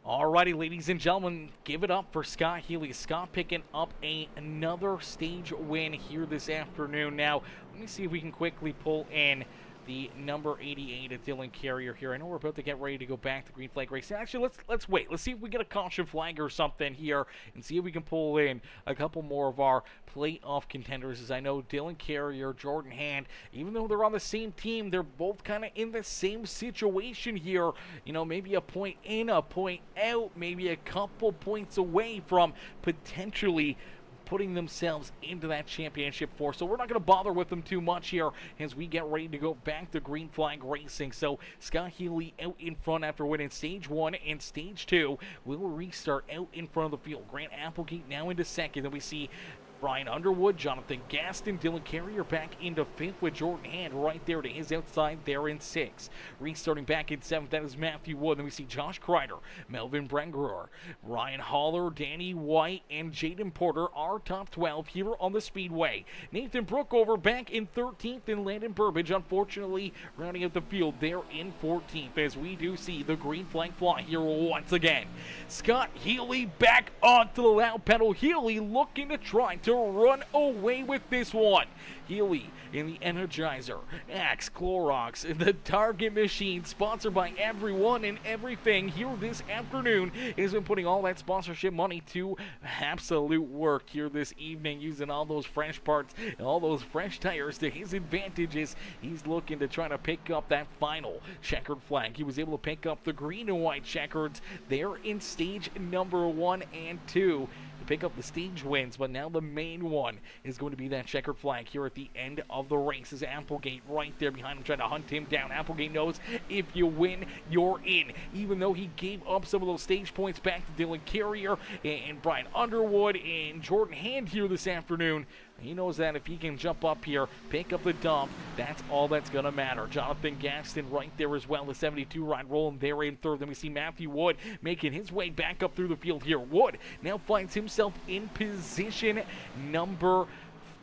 Alrighty, ladies and gentlemen, give it up for Scott Healy. Scott picking up another stage win here this afternoon. Now, let me see if we can quickly pull in the number 88 at Dylan Carrier here. I know we're about to get ready to go back to green flag racing. Actually, let's wait. Let's see if we get a caution flag or something here and see if we can pull in a couple more of our playoff contenders. As I know Dylan Carrier, Jordan Hand, even though they're on the same team, they're both kind of in the same situation here. You know, maybe a point in, a point out, maybe a couple points away from potentially putting themselves into that championship four. So we're not going to bother with them too much here as we get ready to go back to green flag racing. So Scott Healy out in front after winning stage 1 and stage 2. We'll restart out in front of the field. Grant Applegate now into second. Then we see Brian Underwood, Jonathan Gaston, Dylan Carrier back into 5th with Jordan Hand right there to his outside there in 6th. Restarting back in 7th, that is Matthew Wood. Then we see Josh Crider, Melvin Brengerer, Ryan Holler, Danny White, and Jaden Porter, our top 12 here on the Speedway. Nathan Brookover back in 13th, and Landon Burbage, unfortunately, rounding out the field there in 14th, as we do see the green flag fly here once again. Scott Healy back onto the loud pedal. Healy looking to try to run away with this one. Healy in the Energizer, Axe, Clorox, the Target Machine, sponsored by everyone and everything here this afternoon, has been putting all that sponsorship money to absolute work here this evening, using all those fresh parts and all those fresh tires to his advantages. He's looking to try to pick up that final checkered flag. He was able to pick up the green and white checkers there in stage number 1 and 2. Pick up the stage wins, but now the main one is going to be that checkered flag here at the end of the race. Is Applegate right there behind him trying to hunt him down. Applegate knows if you win, you're in. Even though he gave up some of those stage points back to Dylan Carrier and Brian Underwood and Jordan Hand here this afternoon, he knows that if he can jump up here, pick up the dump, that's all that's going to matter. Jonathan Gaston right there as well, the 72 ride rolling there in 3rd. Then we see Matthew Wood making his way back up through the field here. Wood now finds himself in position number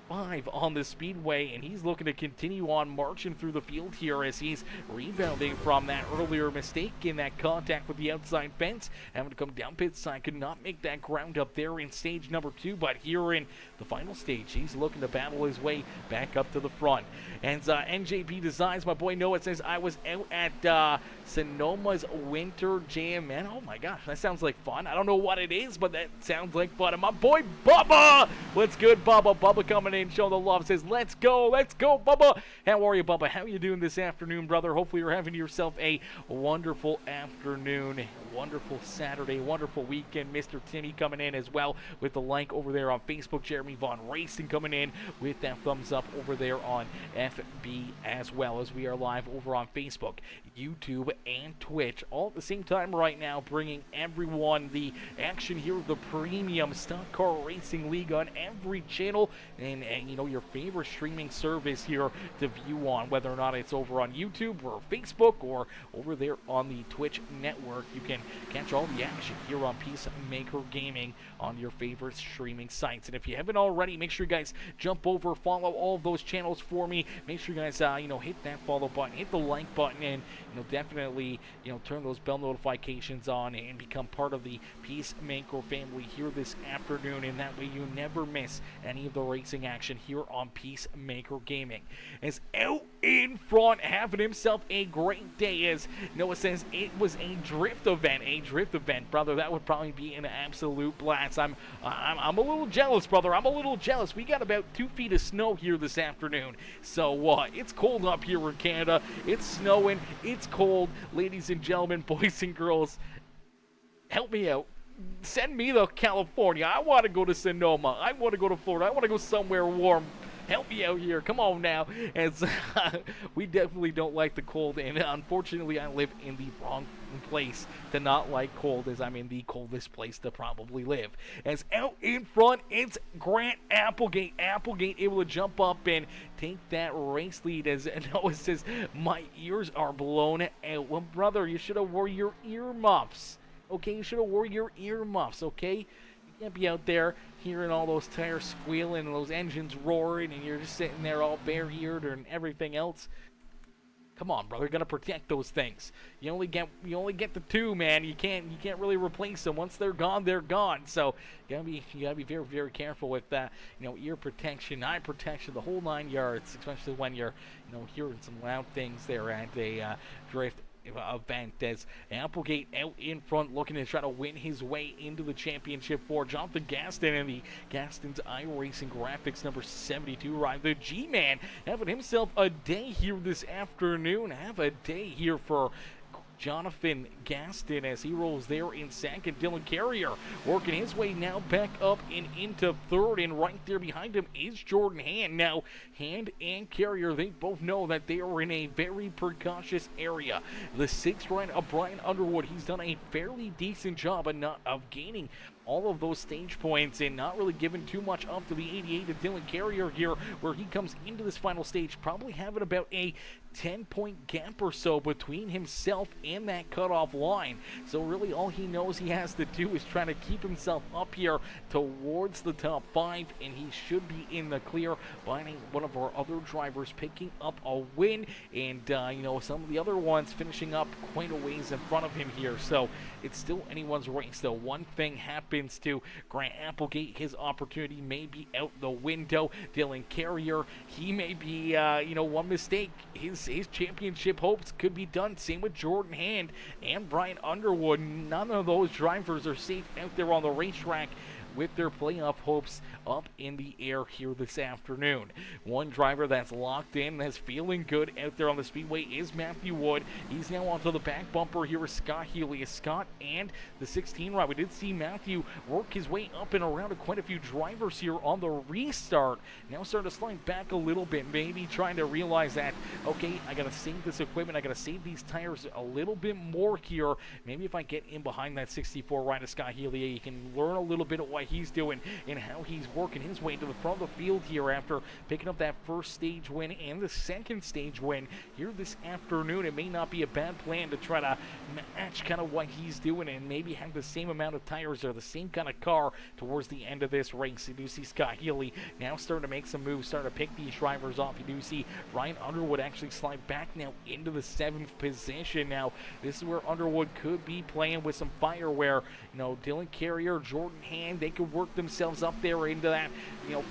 5 on the Speedway, and he's looking to continue on marching through the field here as he's rebounding from that earlier mistake in that contact with the outside fence, having to come down pit side. Could not make that ground up there in stage number 2, but here in the final stage, he's looking to battle his way back up to the front. And NJP Designs, my boy Noah says, I was out at Sonoma's Winter Jam. Man, oh my gosh, that sounds like fun. I don't know what it is, but that sounds like fun. And my boy Bubba, what's good, Bubba? Bubba coming in, showing the love, says, let's go, Bubba. How are you, Bubba? How are you doing this afternoon, brother? Hopefully you're having yourself a wonderful afternoon, wonderful Saturday, wonderful weekend. Mr. Timmy coming in as well with the like over there on Facebook. Jeremy Vaughn Racing coming in with that thumbs up over there on FB, as well as we are live over on Facebook, YouTube, and Twitch all at the same time right now, bringing everyone the action here of the premium stock car racing league on every channel and you know, your favorite streaming service here to view on, whether or not it's over on YouTube or Facebook or over there on the Twitch network. You can catch all the action here on Peacemaker Gaming on your favorite streaming sites. And if you haven't already, make sure you guys jump over, follow all of those channels for me. Make sure you guys you know, hit that follow button, hit the like button, and you know, definitely, you know, turn those bell notifications on and become part of the Peacemaker family here this afternoon, and that way you never miss any of the racing action here on Peacemaker Gaming. As out in front, having himself a great day, as Noah says, it was a drift event, brother. That would probably be an absolute blast. I'm a little jealous, brother. I'm a little jealous. We got about 2 feet of snow here this afternoon, so it's cold up here in Canada. It's snowing, it's cold. Ladies and gentlemen, boys and girls, help me out. Send me to California. I want to go to Sonoma. I want to go to Florida. I want to go somewhere warm. Help me out here. Come on now. As we definitely don't like the cold, and unfortunately I live in the wrong place to not like cold, as I'm in the coldest place to probably live. As out in front, it's Grant Applegate. Applegate able to jump up and take that race lead, as Noah says, my ears are blown out. Well, brother, you should have wore your earmuffs. Okay, you should have wore your earmuffs, okay? You can't be out there hearing all those tires squealing and those engines roaring, and you're just sitting there all bare-eared and everything else. Come on, brother, gotta protect those things. You only get the two, man. You can't really replace them. Once they're gone, they're gone. So you gotta be very, very careful with that. Ear protection, eye protection, the whole 9 yards, especially when you're hearing some loud things there at a drift event. As Applegate out in front looking to try to win his way into the championship for Jonathan Gaston and the Gaston's iRacing Graphics number 72 ride. The G-Man having himself a day here this afternoon. Have a day here for Jonathan Gaston as he rolls there in second. Dylan Carrier working his way now back up and into third, and right there behind him is Jordan Hand. Now, Hand and Carrier, they both know that they are in a very precautious area. The sixth ride of Brian Underwood, he's done a fairly decent job of gaining all of those stage points and not really giving too much up to the 88 of Dylan Carrier here, where he comes into this final stage probably having about a 10-point gap or so between himself and that cutoff line. So really all he knows he has to do is try to keep himself up here towards the top 5, and he should be in the clear, finding one of our other drivers picking up a win, and some of the other ones finishing up quite a ways in front of him here. So it's still anyone's race, though. One thing happens to Grant Applegate, his opportunity may be out the window. Dylan Carrier, he may be one mistake, his championship hopes could be done. Same with Jordan Hand and Brian Underwood. None of those drivers are safe out there on the racetrack with their playoff hopes up in the air here this afternoon. One driver that's locked in, that's feeling good out there on the speedway is Matthew Wood. He's now onto the back bumper here with Scott Healy. Scott and the 16 ride. We did see Matthew work his way up and around to quite a few drivers here on the restart. Now starting to slide back a little bit, maybe trying to realize that, okay, I gotta save this equipment, I gotta save these tires a little bit more here. Maybe if I get in behind that 64 ride of Scott Healy, you can learn a little bit of what he's doing and how he's working his way to the front of the field here after picking up that first stage win and the second stage win here this afternoon. It may not be a bad plan to try to match kind of what he's doing and maybe have the same amount of tires or the same kind of car towards the end of this race. You do see Scott Healy now starting to make some moves, starting to pick these drivers off. You do see Ryan Underwood actually slide back now into the 7th position. Now, this is where Underwood could be playing with some fire, where, Dylan Carrier, Jordan Hand, they could work themselves up there into that,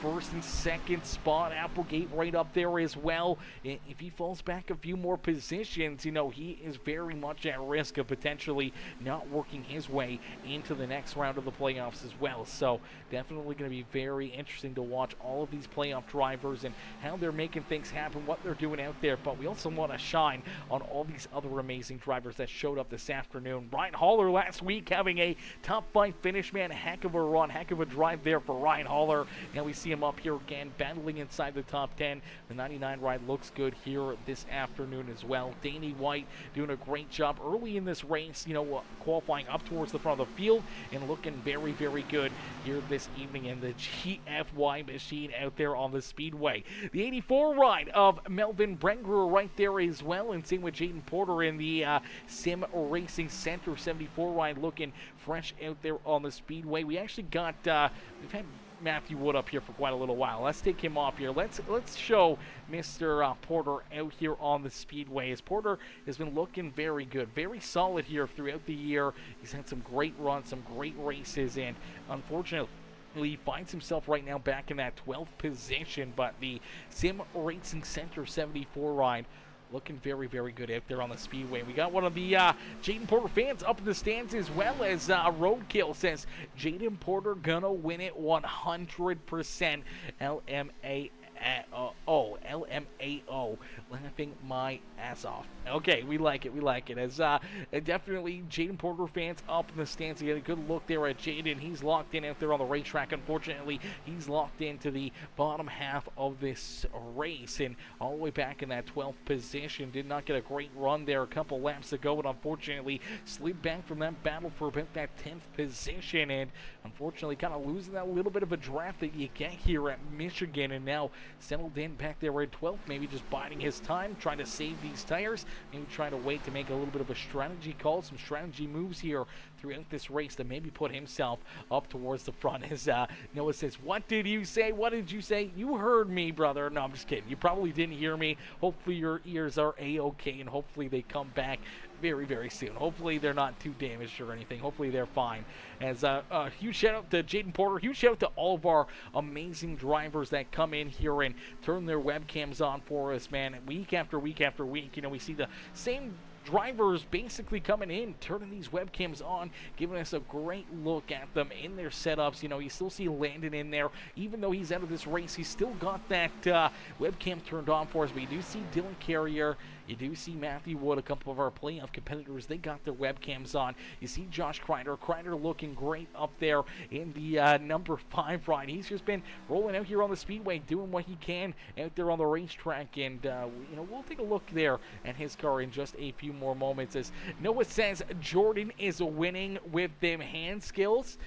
first and second spot. Applegate right up there as well. If he falls back a few more positions, he is very much at risk of potentially not working his way into the next round of the playoffs as well. So definitely going to be very interesting to watch all of these playoff drivers and how they're making things happen, what they're doing out there. But we also want to shine on all these other amazing drivers that showed up this afternoon. Ryan Haller last week having a top 5 finish, man. Heck of a run, heck of a drive there for Ryan Haller. Now we see him up here again, battling inside the top 10. The 99 ride looks good here this afternoon as well. Danny White doing a great job early in this race, qualifying up towards the front of the field and looking very, very good here this evening in the GFY machine out there on the speedway. The 84 ride of Melvin Brengerer right there as well, and same with Jaden Porter in the Sim Racing Center 74 ride, looking fresh out there on the speedway. We actually got we've had Matthew Wood up here for quite a little while. Let's take him off here. Let's show Mr. Porter out here on the speedway, as Porter has been looking very good, very solid here throughout the year. He's had some great runs, some great races, and unfortunately he finds himself right now back in that 12th position. But the Sim Racing Center 74 ride looking very, very good out there on the speedway. We got one of the Jaden Porter fans up in the stands as well, as Roadkill says Jaden Porter gonna win it 100%. LMAO LMAO. Laughing my ass off. Okay, we like it. As definitely Jaden Porter fans up in the stands. You get a good look there at Jaden. He's locked in out there on the racetrack. Unfortunately, he's locked into the bottom half of this race, and all the way back in that 12th position. Did not get a great run there a couple laps ago, and unfortunately slid back from that battle for about that 10th position, and unfortunately kind of losing that little bit of a draft that you get here at Michigan, and now settled in back there at 12th, maybe just biding his time, trying to save these tires, maybe trying to wait to make a little bit of a strategy call, some strategy moves here throughout this race to maybe put himself up towards the front. As Noah says, what did you say? What did you say? You heard me, brother. No, I'm just kidding. You probably didn't hear me. Hopefully your ears are A-okay, and hopefully they come back very, very soon. Hopefully they're not too damaged or anything. Hopefully they're fine. As a huge shout out to Jaden Porter. Huge shout out to all of our amazing drivers that come in here and turn their webcams on for us, man. Week after week after week, you know, we see the same drivers basically coming in, turning these webcams on, giving us a great look at them in their setups. You know, you still see Landon in there. Even though he's out of this race, he's still got that webcam turned on for us. But you do see Dylan Carrier, you do see Matthew Wood, a couple of our playoff competitors, they got their webcams on. You see Josh Crider looking great up there in the number 5 ride. He's just been rolling out here on the speedway, doing what he can out there on the racetrack, and you know, we'll take a look there at his car in just a few more moments. As Noah says, Jordan is winning with them hand skills.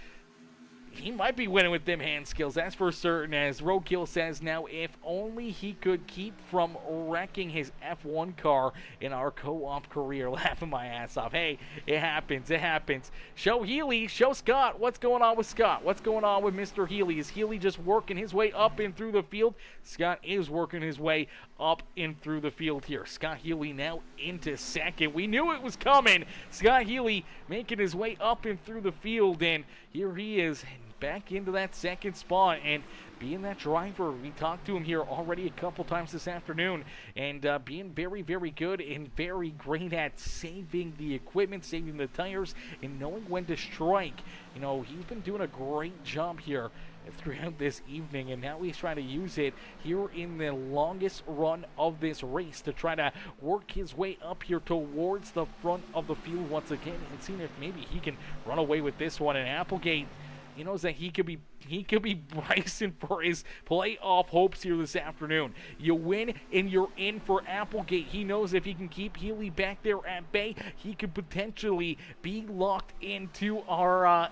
He might be winning with them hand skills, that's for certain. As Roadkill says, now if only he could keep from wrecking his F1 car in our co-op career. Laughing my ass off. Hey, it happens, it happens. Show Healy, show Scott. What's going on with Scott? What's going on with Mr. Healy? Is Healy just working his way up and through the field? Scott is working his way up and through the field here. Scott Healy now into second. We knew it was coming. Scott Healy making his way up and through the field, and here he is back into that second spot and being that driver. We talked to him here already a couple times this afternoon, and being very, very good and very great at saving the equipment, saving the tires, and knowing when to strike. You know, he's been doing a great job here throughout this evening, and now he's trying to use it here in the longest run of this race to try to work his way up here towards the front of the field once again, and seeing if maybe he can run away with this one. And Applegate, he knows that he could be bracing for his playoff hopes here this afternoon. You win and you're in for Applegate. He knows if he can keep Healy back there at bay, he could potentially be locked into our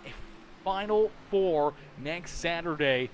Final 4 next Saturday.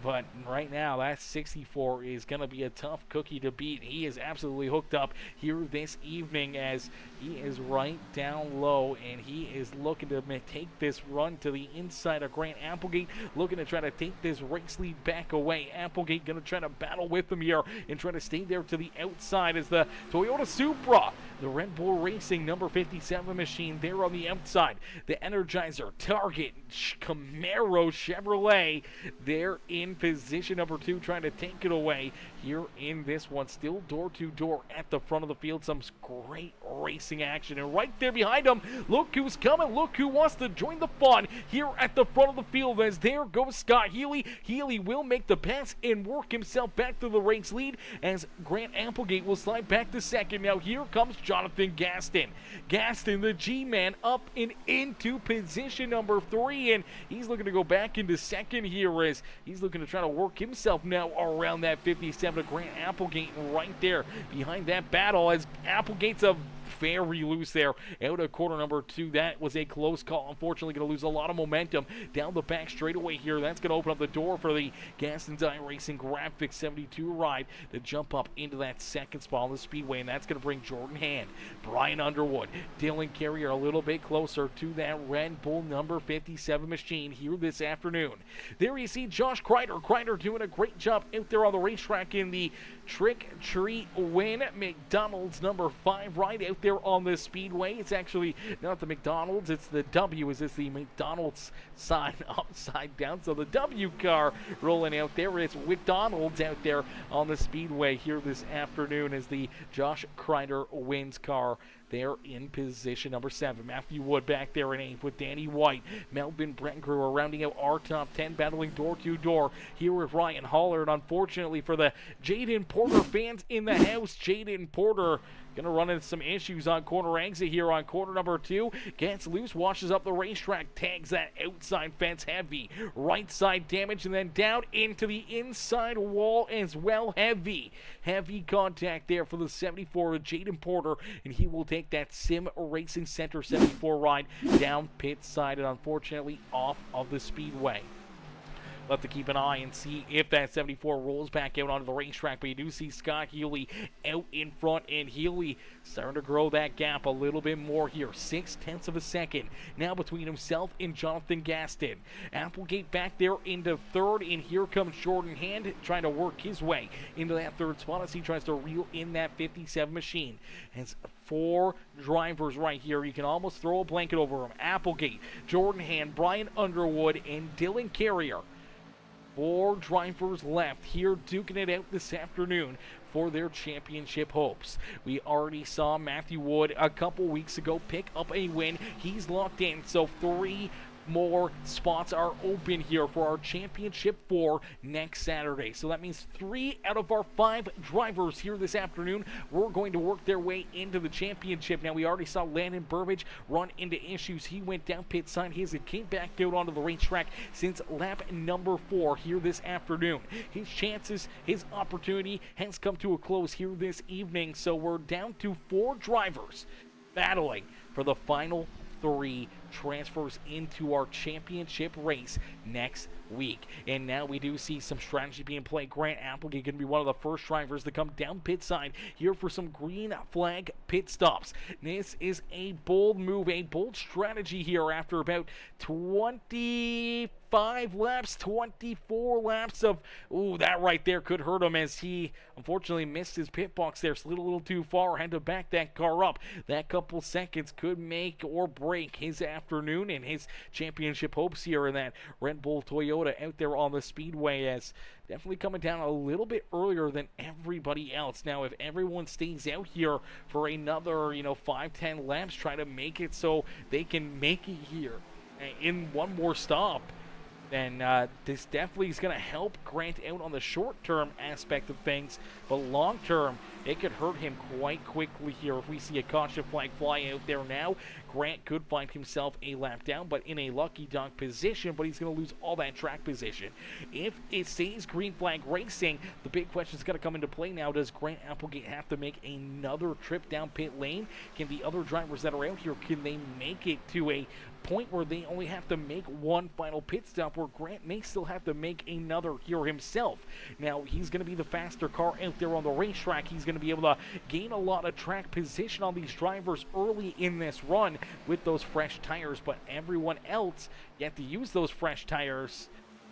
But right now, that 64 is going to be a tough cookie to beat. He is absolutely hooked up here this evening, as he is right down low, and he is looking to take this run to the inside of Grant Applegate, looking to try to take this race lead back away. Applegate going to try to battle with him here and try to stay there to the outside as the Toyota Supra, the Red Bull Racing number 57 machine there on the outside. The Energizer, Target, Camaro, Chevrolet, they're in position number 2, trying to take it away here in this one. Still door to door at the front of the field. Some great racing action, and right there behind him, look who's coming. Look who wants to join the fun here at the front of the field, as there goes Scott Healy. Healy will make the pass and work himself back to the race lead, as Grant Applegate will slide back to second. Now here comes Jonathan Gaston. Gaston, the G-Man, up and into position number 3, and he's looking to go back into second here, as he's looking to try to work himself now around that 57 to Grant Applegate, right there behind that battle, as Applegate's a very loose there out of corner number 2. That was a close call. Unfortunately, going to lose a lot of momentum down the back straightaway here. That's going to open up the door for the Gaston's iRacing Graphics 72 ride to jump up into that second spot on the speedway, and that's going to bring Jordan Hand, Brian Underwood, Dylan Carrier a little bit closer to that Red Bull number 57 machine here this afternoon. There you see Josh Crider. Crider doing a great job out there on the racetrack in the Trick Treat Win McDonald's number 5 ride out there on the speedway. It's actually not the McDonald's, it's the W, as it's the McDonald's sign upside down. So the W car rolling out there. It's McDonald's out there on the speedway here this afternoon, as the Josh Crider wins car there in position number 7. Matthew Wood back there in 8th with Danny White. Melvin Brettenkruger are rounding out our top 10, battling door-to-door here with Ryan Holler. And unfortunately for the Jaden Porter fans in the house, Jaden Porter gonna run into some issues on corner exit here on corner number 2. Gets loose, washes up the racetrack, tags that outside fence heavy. Right side damage, and then down into the inside wall as well. Heavy contact there for the 74 of Jaden Porter, and he will take that Sim Racing Center 74 ride down pit side and unfortunately off of the speedway. We'll have to keep an eye and see if that 74 rolls back out onto the racetrack. But you do see Scott Healy out in front, and Healy starting to grow that gap a little bit more here. 0.6 of a second now between himself and Jonathan Gaston. Applegate back there into 3rd, and here comes Jordan Hand trying to work his way into that 3rd spot as he tries to reel in that 57 machine. Has 4 drivers right here. You can almost throw a blanket over them. Applegate, Jordan Hand, Brian Underwood, and Dylan Carrier. 4 drivers left here duking it out this afternoon for their championship hopes. We already saw Matthew Wood a couple weeks ago pick up a win. He's locked in, so 3 more spots are open here for our championship 4 next Saturday. So that means 3 out of our 5 drivers here this afternoon were going to work their way into the championship. Now, we already saw Landon Burbage run into issues. He went down pit side. He came back out onto the racetrack since lap number 4 here this afternoon. His chances, his opportunity has come to a close here this evening. So we're down to 4 drivers battling for the final 3 transfers into our championship race next week. And now we do see some strategy being played. Grant Applegate going to be one of the first drivers to come down pit side here for some green flag pit stops. This is a bold move, a bold strategy here after about 25 laps, 24 laps of, that right there could hurt him as he unfortunately missed his pit box there, slid a little too far, had to back that car up. That couple seconds could make or break his afternoon and his championship hopes here in that Red Bull Toyota out there on the speedway, as definitely coming down a little bit earlier than everybody else. Now, if everyone stays out here for another, 5-10 laps, try to make it so they can make it here in one more stop, then this definitely is going to help Grant out on the short-term aspect of things, but long-term, it could hurt him quite quickly here. If we see a caution flag fly out there now, Grant could find himself a lap down, but in a lucky dog position, but he's going to lose all that track position. If it stays green flag racing, the big question is going to come into play now. Does Grant Applegate have to make another trip down pit lane? Can the other drivers that are out here, can they make it to a point where they only have to make one final pit stop, where Grant may still have to make another here himself? Now, he's going to be the faster car out there on the racetrack. He's going to be able to gain a lot of track position on these drivers early in this run with those fresh tires, but everyone else yet to use those fresh tires,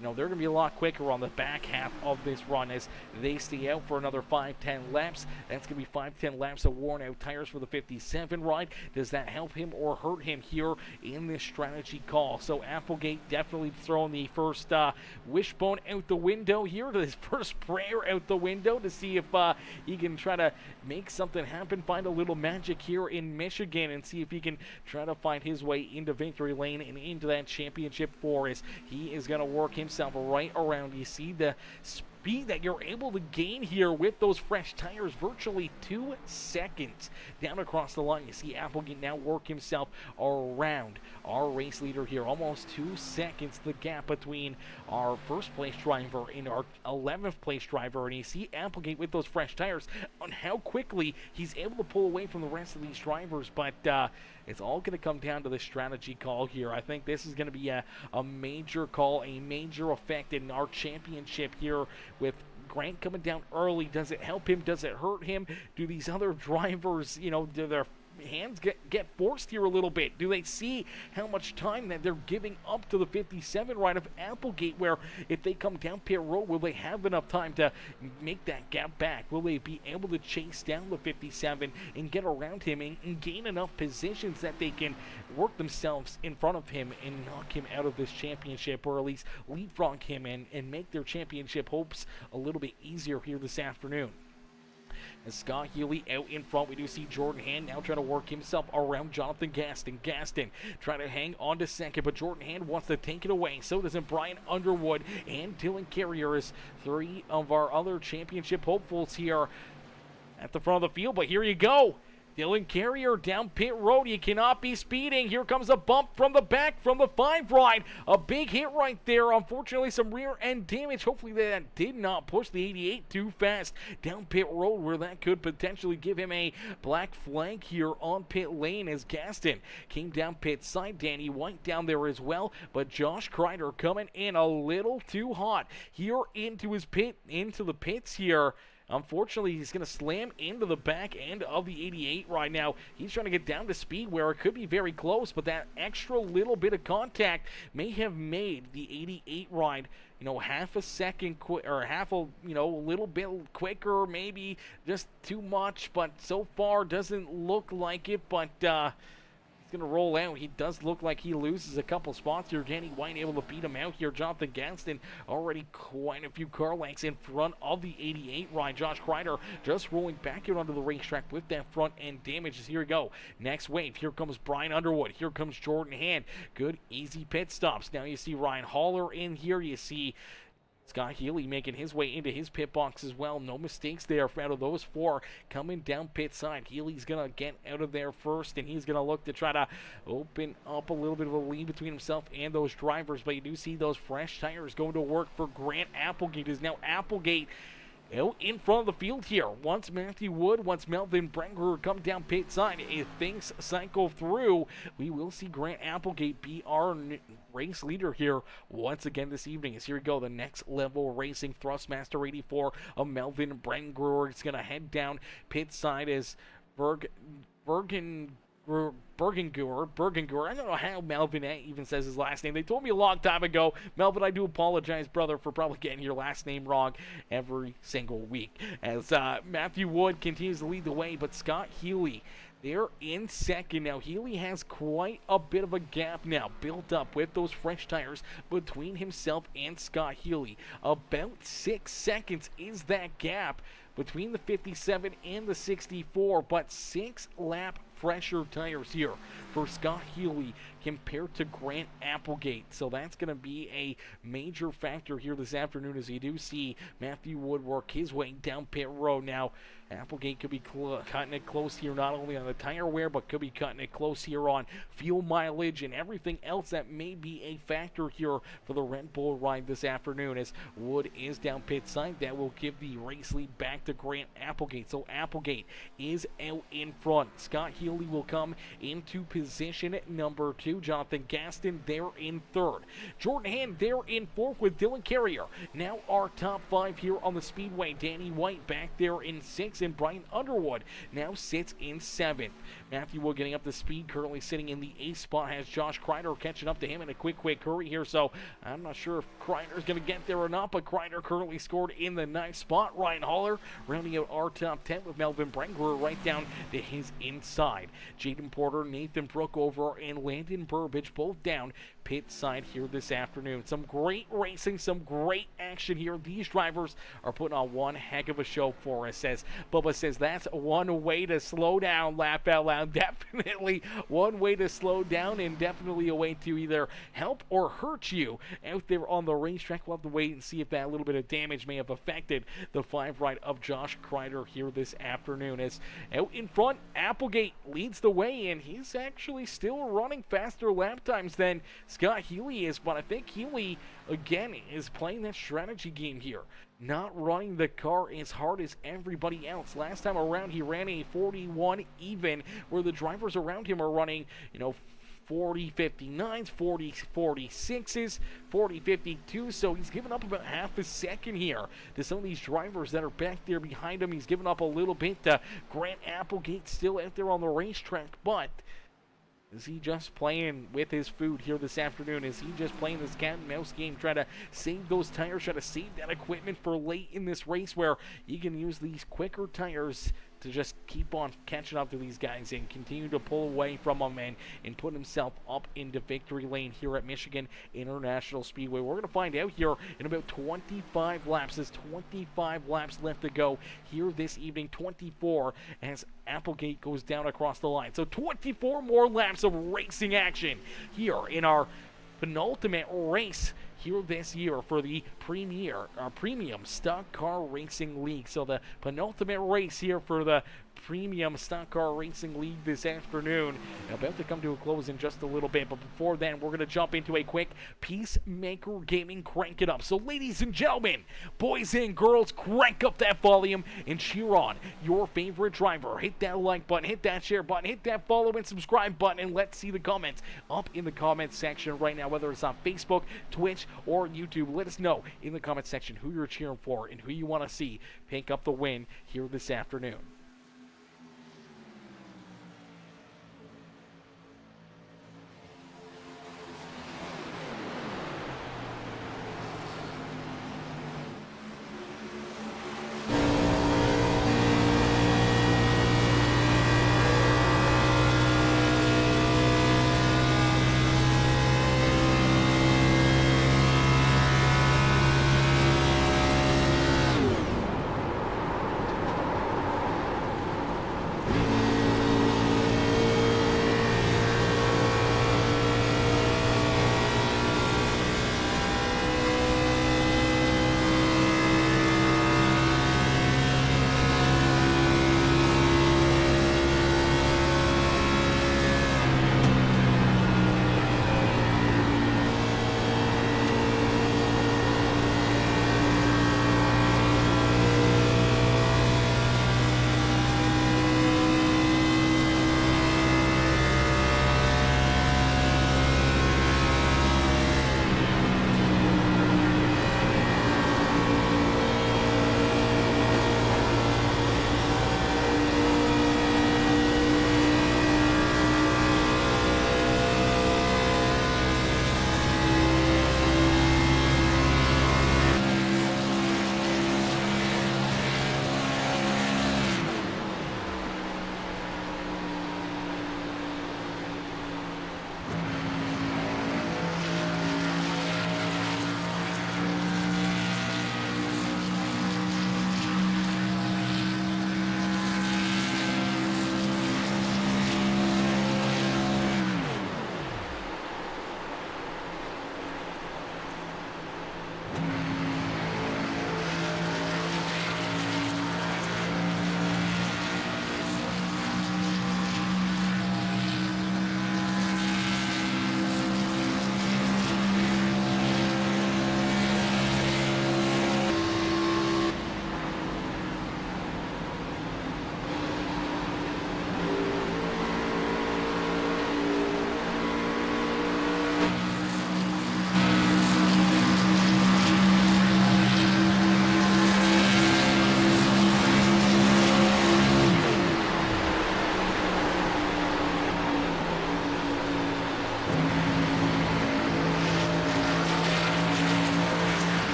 they're going to be a lot quicker on the back half of this run as they stay out for another 5-10 laps. That's going to be 5-10 laps of worn out tires for the 57 ride. Does that help him or hurt him here in this strategy call? So Applegate definitely throwing the first wishbone out the window here, his first prayer out the window to see if he can try to make something happen, find a little magic here in Michigan, and see if he can try to find his way into victory lane and into that championship 4 as he is going to work himself right around. You see the speed that you're able to gain here with those fresh tires, virtually 2 seconds down across the line. You see Applegate now work himself around our race leader here. Almost 2 seconds the gap between our first place driver and our 11th place driver, and you see Applegate with those fresh tires on how quickly he's able to pull away from the rest of these drivers. But it's all going to come down to the strategy call here. I think this is going to be a major call, a major effect in our championship here with Grant coming down early. Does it help him? Does it hurt him? Do these other drivers, do their hands get forced here a little bit? Do they see how much time that they're giving up to the 57 ride of Applegate, where if they come down pit road, will they have enough time to make that gap back? Will they be able to chase down the 57 and get around him and gain enough positions that they can work themselves in front of him and knock him out of this championship, or at least leapfrog him and make their championship hopes a little bit easier here this afternoon? as Scott Healy out in front. We do see Jordan Hand now trying to work himself around Jonathan Gaston. Gaston trying to hang on to second, but Jordan Hand wants to take it away. So does Brian Underwood and Dylan Carrier, as three of our other championship hopefuls here at the front of the field. But here you go. Dylan Carrier down pit road. You cannot be speeding. Here comes a bump from the back from the 5 ride. A big hit right there. Unfortunately, some rear end damage. Hopefully that did not push the 88 too fast down pit road, where that could potentially give him a black flag here on pit lane, as Gaston came down pit side. Danny White down there as well, but Josh Crider coming in a little too hot here into the pits here. Unfortunately, he's going to slam into the back end of the 88 right now. He's trying to get down to speed where it could be very close, but that extra little bit of contact may have made the 88 ride, half a second or half a, little bit quicker, maybe just too much, but so far doesn't look like it, but going to roll out. He does look like he loses a couple spots here. Danny White able to beat him out here. Jonathan Gaston already quite a few car lengths in front of the 88 ride. Josh Crider just rolling back out onto the racetrack with that front end damage. Here we go. Next wave. Here comes Brian Underwood. Here comes Jordan Hand. Good, easy pit stops. Now you see Ryan Haller in here. You see Scott Healy making his way into his pit box as well. No mistakes there out of those 4 coming down pit side. Healy's going to get out of there first, and he's going to look to try to open up a little bit of a lead between himself and those drivers. But you do see those fresh tires going to work for Grant Applegate. Is now Applegate out in front of the field here. Once Matthew Wood, once Melvin Brengerer come down pit side, if things cycle through, we will see Grant Applegate be our race leader here once again this evening. As here we go, the next level racing Thrustmaster 84 of Melvin Brengerer is going to head down pit side as Bergenguer. I don't know how Melvin even says his last name. They told me a long time ago. Melvin, I do apologize, brother, for probably getting your last name wrong every single week. As Matthew Wood continues to lead the way, but Scott Healy, they're in second now. Healy has quite a bit of a gap now built up with those fresh tires between himself and Scott Healy. About 6 seconds is that gap between the 57 and the 64, but 6 lap fresher tires here for Scott Healy compared to Grant Applegate. So that's going to be a major factor here this afternoon, as you do see Matthew Wood work his way down pit road. Now, Applegate could be cutting it close here, not only on the tire wear, but could be cutting it close here on fuel mileage and everything else that may be a factor here for the Red Bull ride this afternoon, as Wood is down pit side. That will give the race lead back to Grant Applegate. So Applegate is out in front. Scott Healy will come into position at number 2. Jonathan Gaston there in 3rd. Jordan Hand there in 4th with Dylan Carrier. Now our top 5 here on the Speedway. Danny White back there in 6th, and Brian Underwood now sits in 7th. Matthew Wood getting up to speed, currently sitting in the 8th spot, has Josh Crider catching up to him in a quick hurry here. So I'm not sure if Crider's going to get there or not, but Crider currently scored in the 9th spot. Ryan Haller rounding out our top 10 with Melvin Brengerer right down to his inside. Jaden Porter, Nathan Brookover, and Landon Burbage both down pit side here this afternoon. Some great racing, some great action here. These drivers are putting on one heck of a show for us. As Bubba says, that's one way to slow down, laugh out loud. Definitely one way to slow down, and definitely a way to either help or hurt you out there on the racetrack. We'll have to wait and see if that little bit of damage may have affected the 5 ride of Josh Crider here this afternoon. As out in front, Applegate leads the way, and he's actually still running faster lap times than Scott Healy is, but I think Healy, again, is playing that strategy game here. Not running the car as hard as everybody else. Last time around, he ran a 41 even, where the drivers around him are running, 40 59s, 40 46s, 40 52. So he's given up about half a second here to some of these drivers that are back there behind him. He's given up a little bit to Grant Applegate, still out there on the racetrack, but is he just playing with his food here this afternoon? Is he just playing this cat and mouse game, trying to save those tires, trying to save that equipment for late in this race, where he can use these quicker tires to just keep on catching up to these guys and continue to pull away from them and put himself up into victory lane here at Michigan International Speedway. We're going to find out here in about 25 laps. There's 25 laps left to go here this evening, 24 as Applegate goes down across the line. So 24 more laps of racing action here in our penultimate race here this year for the Premium Stock Car Racing League. So the penultimate race here for the Premium Stock Car Racing League this afternoon. About to come to a close in just a little bit, but before then, we're going to jump into a quick Peacemaker Gaming Crank It Up. So ladies and gentlemen, boys and girls, crank up that volume and cheer on your favorite driver. Hit that like button, hit that share button, hit that follow and subscribe button, and let's see the comments up in the comments section right now, whether it's on Facebook, Twitch, or YouTube. Let us know in the comments section who you're cheering for and who you want to see pick up the win here this afternoon.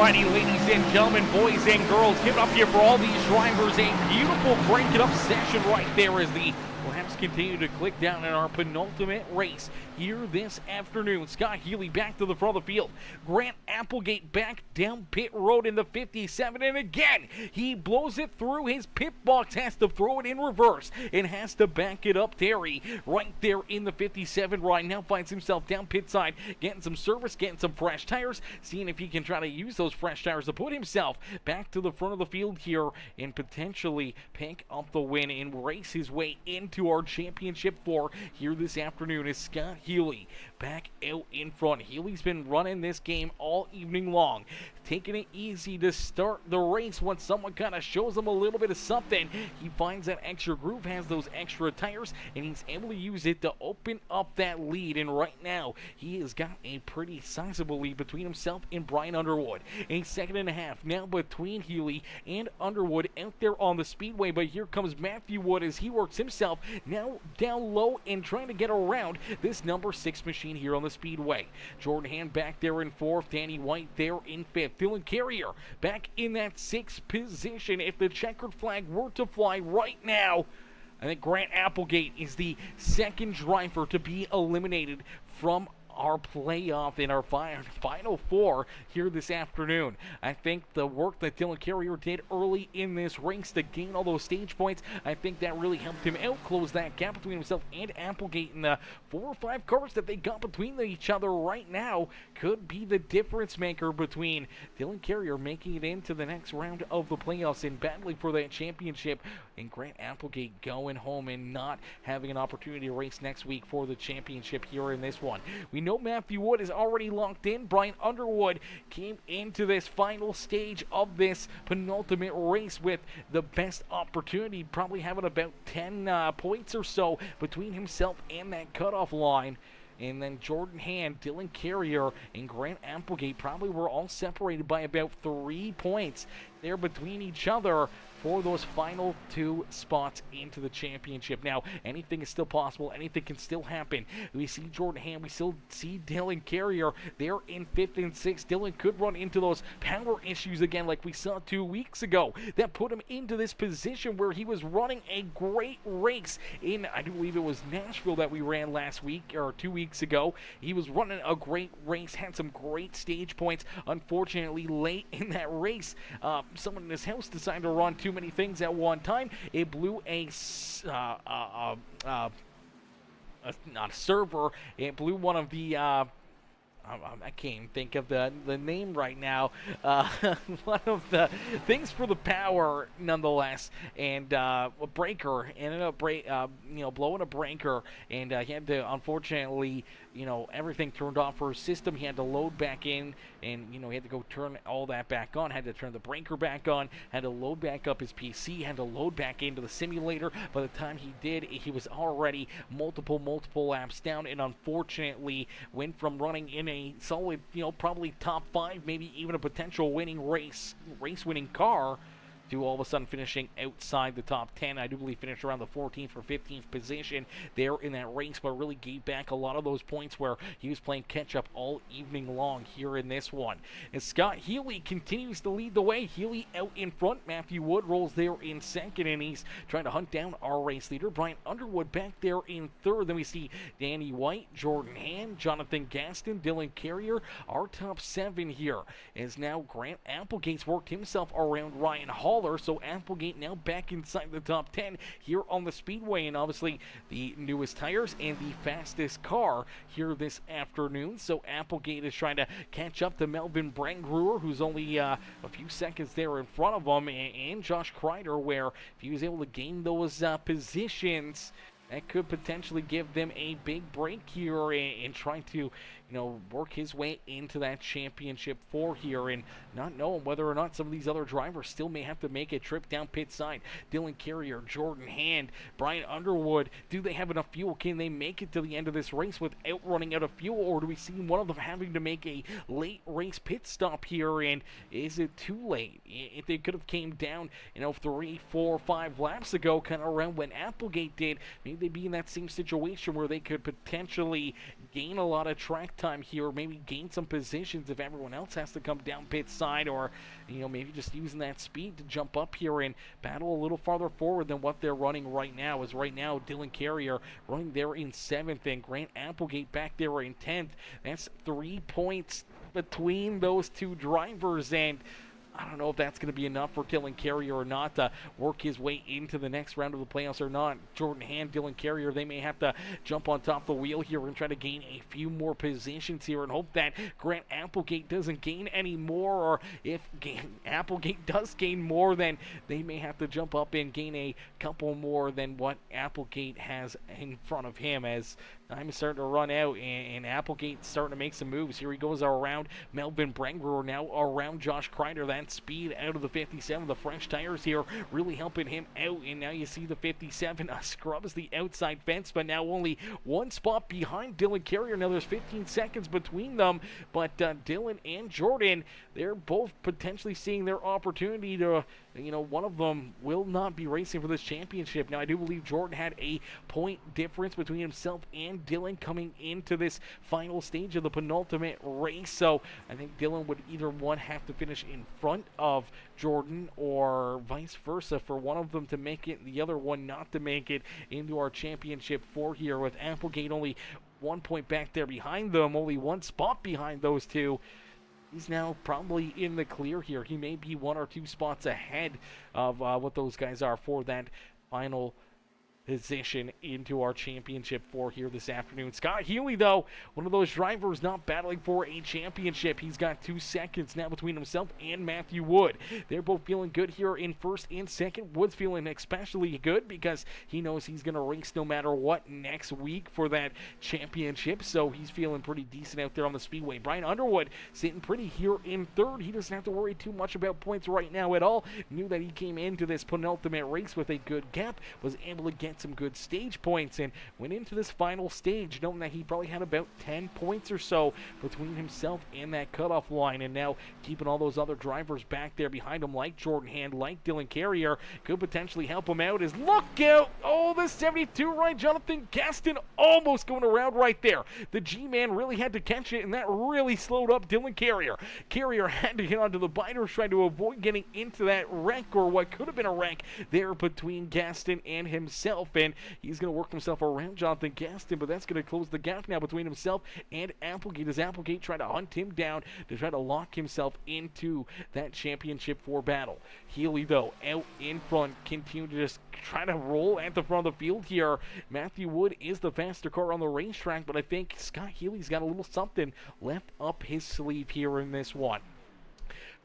Alrighty, ladies and gentlemen, boys and girls, give it up here for all these drivers. A beautiful break it up session right there as the laps continue to click down in our penultimate race here this afternoon. Scott Healy back to the front of the field. Grant Applegate back down pit road in the 57, and again, he blows it through his pit box, has to throw it in reverse, and has to back it up. Terry right there in the 57 right now finds himself down pit side, getting some service, getting some fresh tires, seeing if he can try to use those fresh tires to put himself back to the front of the field here and potentially pick up the win and race his way into our championship 4 here this afternoon. Is Scott Healy back out in front. Healy's been running this game all evening long, taking it easy to start the race. When someone kind of shows him a little bit of something, he finds that extra groove, has those extra tires, and he's able to use it to open up that lead. And right now, he has got a pretty sizable lead between himself and Brian Underwood. A second and a half now between Healy and Underwood out there on the speedway. But here comes Matthew Wood as he works himself now down low and trying to get around this number 6 machine here on the speedway. Jordan Hand back there in 4th, Danny White there in 5th. Dylan Carrier back in that 6th position. If the checkered flag were to fly right now, I think Grant Applegate is the second driver to be eliminated from our playoff in our final 4 here this afternoon. I think the work that Dylan Carrier did early in this race to gain all those stage points, I think that really helped him out, close that gap between himself and Applegate. In the 4 or 5 cars that they got between each other right now could be the difference maker between Dylan Carrier making it into the next round of the playoffs and battling for that championship, and Grant Applegate going home and not having an opportunity to race next week for the championship here in this one. We know Matthew Wood is already locked in. Brian Underwood came into this final stage of this penultimate race with the best opportunity, probably having about 10 points or so between himself and that cutoff line. And then Jordan Hand, Dylan Carrier, and Grant Applegate probably were all separated by about 3 points there between each other for those final 2 spots into the championship. Now, anything is still possible. Anything can still happen. We see Jordan Hand. We still see Dylan Carrier there in 5th and 6th. Dylan could run into those power issues again like we saw 2 weeks ago. That put him into this position where he was running a great race in, I do believe it was Nashville that we ran last week or 2 weeks ago. He was running a great race, had some great stage points. Unfortunately, late in that race, someone in his house decided to run too many things at one time. It blew not a server. It blew one of the I can't even think of the name right now. One of the things for the power, nonetheless, and a breaker ended up blowing a breaker, and he had to, unfortunately, everything turned off for his system. He had to load back in, and he had to go turn all that back on. Had to turn the breaker back on. Had to load back up his PC. Had to load back into the simulator. By the time he did, he was already multiple laps down, and unfortunately went from running in a solid, probably top 5, maybe even a potential winning race-winning car, to all of a sudden finishing outside the top 10. I do believe finished around the 14th or 15th position there in that race, but really gave back a lot of those points where he was playing catch-up all evening long here in this one. And Scott Healy continues to lead the way. Healy out in front. Matthew Wood rolls there in 2nd, and he's trying to hunt down our race leader. Brian Underwood back there in 3rd. Then we see Danny White, Jordan Hand, Jonathan Gaston, Dylan Carrier. Our top 7 here is now Grant Applegate's worked himself around Ryan Hall. So Applegate now back inside the top 10 here on the speedway, and obviously the newest tires and the fastest car here this afternoon. So Applegate is trying to catch up to Melvin Brangruer, who's only a few seconds there in front of him, and Josh Crider, where if he was able to gain those positions, that could potentially give them a big break here and trying to, work his way into that championship 4 here, and not knowing whether or not some of these other drivers still may have to make a trip down pit side. Dylan Carrier, Jordan Hand, Brian Underwood, do they have enough fuel? Can they make it to the end of this race without running out of fuel, or do we see one of them having to make a late race pit stop here, and is it too late? If they could have came down, 3, 4, 5 laps ago, kind of around when Applegate did, maybe maybe they'd be in that same situation where they could potentially gain a lot of track time here, or maybe gain some positions if everyone else has to come down pit side, or maybe just using that speed to jump up here and battle a little farther forward than what they're running right now. As right now, Dylan Carrier running there in 7th, and Grant Applegate back there in 10th. That's 3 points between those two drivers, and I don't know if that's going to be enough for Dylan Carrier or not to work his way into the next round of the playoffs or not. Jordan Hand, Dylan Carrier, they may have to jump on top of the wheel here and try to gain a few more positions here and hope that Grant Applegate doesn't gain any more, or if Applegate does gain more, then they may have to jump up and gain a couple more than what Applegate has in front of him, as time is starting to run out, and Applegate's starting to make some moves. Here he goes around Melvin Brenger, now around Josh Crider. That speed out of the 57. The French tires here really helping him out, and now you see the 57 scrubs the outside fence, but now only one spot behind Dylan Carrier. Now there's 15 seconds between them, but Dylan and Jordan, they're both potentially seeing their opportunity to, one of them will not be racing for this championship. Now I do believe Jordan had a point difference between himself and Dylan coming into this final stage of the penultimate race, so I think Dylan would either one have to finish in front of Jordan or vice versa for one of them to make it, the other one not to make it into our championship 4 here, with Applegate only 1 point back there behind them, only one spot behind those two. He's now probably in the clear here. He may be 1 or 2 spots ahead of what those guys are for that final position into our championship 4 here this afternoon. Scott Healy, though, one of those drivers not battling for a championship. He's got 2 seconds now between himself and Matthew Wood. They're both feeling good here in 1st and 2nd. Wood's feeling especially good because he knows he's going to race no matter what next week for that championship, so he's feeling pretty decent out there on the speedway. Brian Underwood sitting pretty here in 3rd. He doesn't have to worry too much about points right now at all. Knew that he came into this penultimate race with a good gap, was able to get some good stage points, and went into this final stage knowing that he probably had about 10 points or so between himself and that cutoff line, and now keeping all those other drivers back there behind him, like Jordan Hand, like Dylan Carrier, could potentially help him out. As look out, oh, the 72 right, Jonathan Gaston almost going around right there. The G-Man really had to catch it, and that really slowed up Dylan Carrier. Carrier had to get onto the biters, trying to avoid getting into that wreck, or what could have been a wreck there between Gaston and himself, and he's going to work himself around Jonathan Gaston, but that's going to close the gap now between himself and Applegate, as Applegate trying to hunt him down to try to lock himself into that championship 4 battle. Healy, though, out in front, continue to just try to roll at the front of the field here. Matthew Wood is the faster car on the racetrack, but I think Scott Healy's got a little something left up his sleeve here in this one.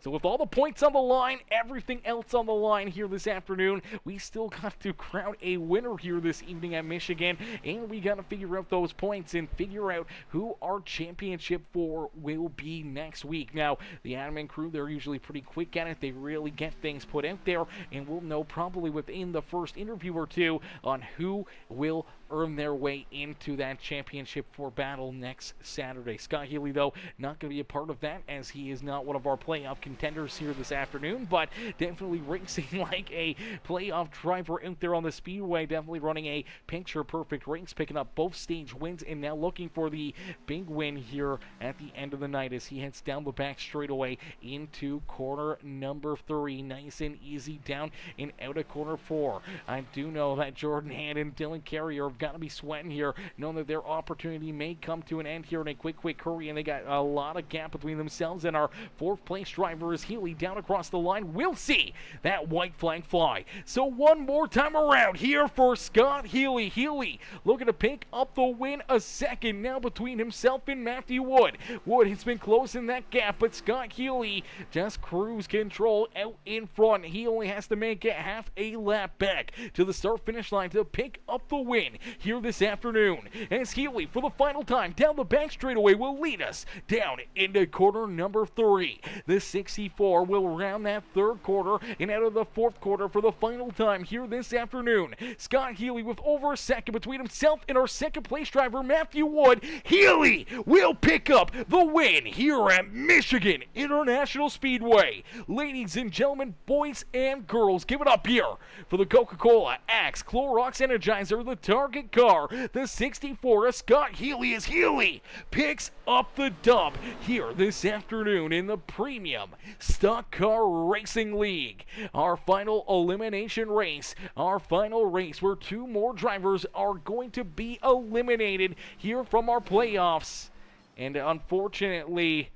So with all the points on the line, everything else on the line here this afternoon, we still got to crown a winner here this evening at Michigan, and we got to figure out those points and figure out who our championship 4 will be next week. Now, the admin crew, they're usually pretty quick at it. They really get things put out there, and we'll know probably within the first interview or 2 on who will earn their way into that championship 4 battle next Saturday. Scott Healy, though, not going to be a part of that, as he is not one of our playoff contenders here this afternoon, but definitely racing like a playoff driver out there on the speedway, definitely running a picture-perfect race, picking up both stage wins, and now looking for the big win here at the end of the night as he heads down the back straightaway into corner number 3. Nice and easy down and out of corner 4. I do know that Jordan Hand and Dylan Carrier have got to be sweating here, knowing that their opportunity may come to an end here in a quick hurry, and they got a lot of gap between themselves and our 4th place driver is Healy down across the line. We'll see that white flag fly. So one more time around here for Scott Healy. Healy looking to pick up the win, a second now between himself and Matthew Wood. Wood has been closing that gap, but Scott Healy just cruise control out in front. He only has to make it half a lap back to the start-finish line to pick up the win here this afternoon, as Healy for the final time down the back straightaway will lead us down into corner number 3. The 64 will round that third quarter and out of the fourth quarter for the final time here this afternoon. Scott Healy with over a second between himself and our second place driver Matthew Wood. Healy will pick up the win here at Michigan International Speedway. Ladies and gentlemen, boys and girls, give it up here for the Coca-Cola Axe Clorox Energizer, the target car, the 64 Scott Healy as Healy picks up the dub here this afternoon in the Premium Stock Car Racing League. Our final elimination race, our final race where two more drivers are going to be eliminated here from our playoffs. And unfortunately,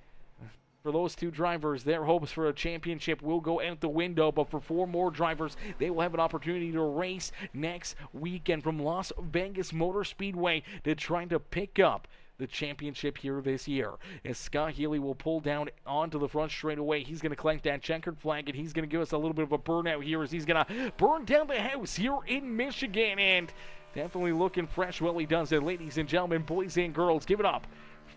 for those two drivers, their hopes for a championship will go out the window, but for four more drivers, they will have an opportunity to race next weekend from Las Vegas Motor Speedway to try to pick up the championship here this year. As Scott Healy will pull down onto the front straightaway, he's going to collect that checkered flag, and he's going to give us a little bit of a burnout here as he's going to burn down the house here in Michigan, and definitely looking fresh while he does it. Ladies and gentlemen, boys and girls, give it up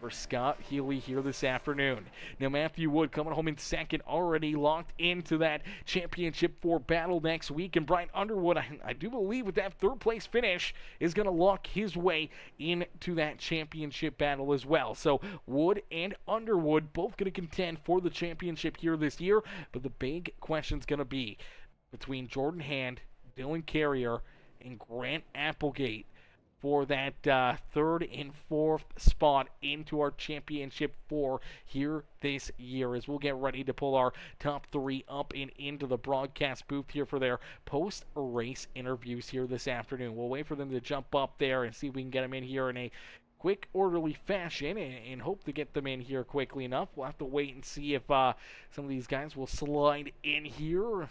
for Scott Healy here this afternoon. Now Matthew Wood coming home in second, already locked into that championship for battle next week, and Brian Underwood, I do believe with that third place finish, is going to lock his way into that championship battle as well. So Wood and Underwood both going to contend for the championship here this year, but the big question is going to be between Jordan Hand, Dylan Carrier, and Grant Applegate for that third and fourth spot into our championship four here this year, as we'll get ready to pull our top three up and into the broadcast booth here for their post-race interviews here this afternoon. We'll wait for them to jump up there and see if we can get them in here in a quick, orderly fashion, and hope to get them in here quickly enough. We'll have to wait and see if some of these guys will slide in here.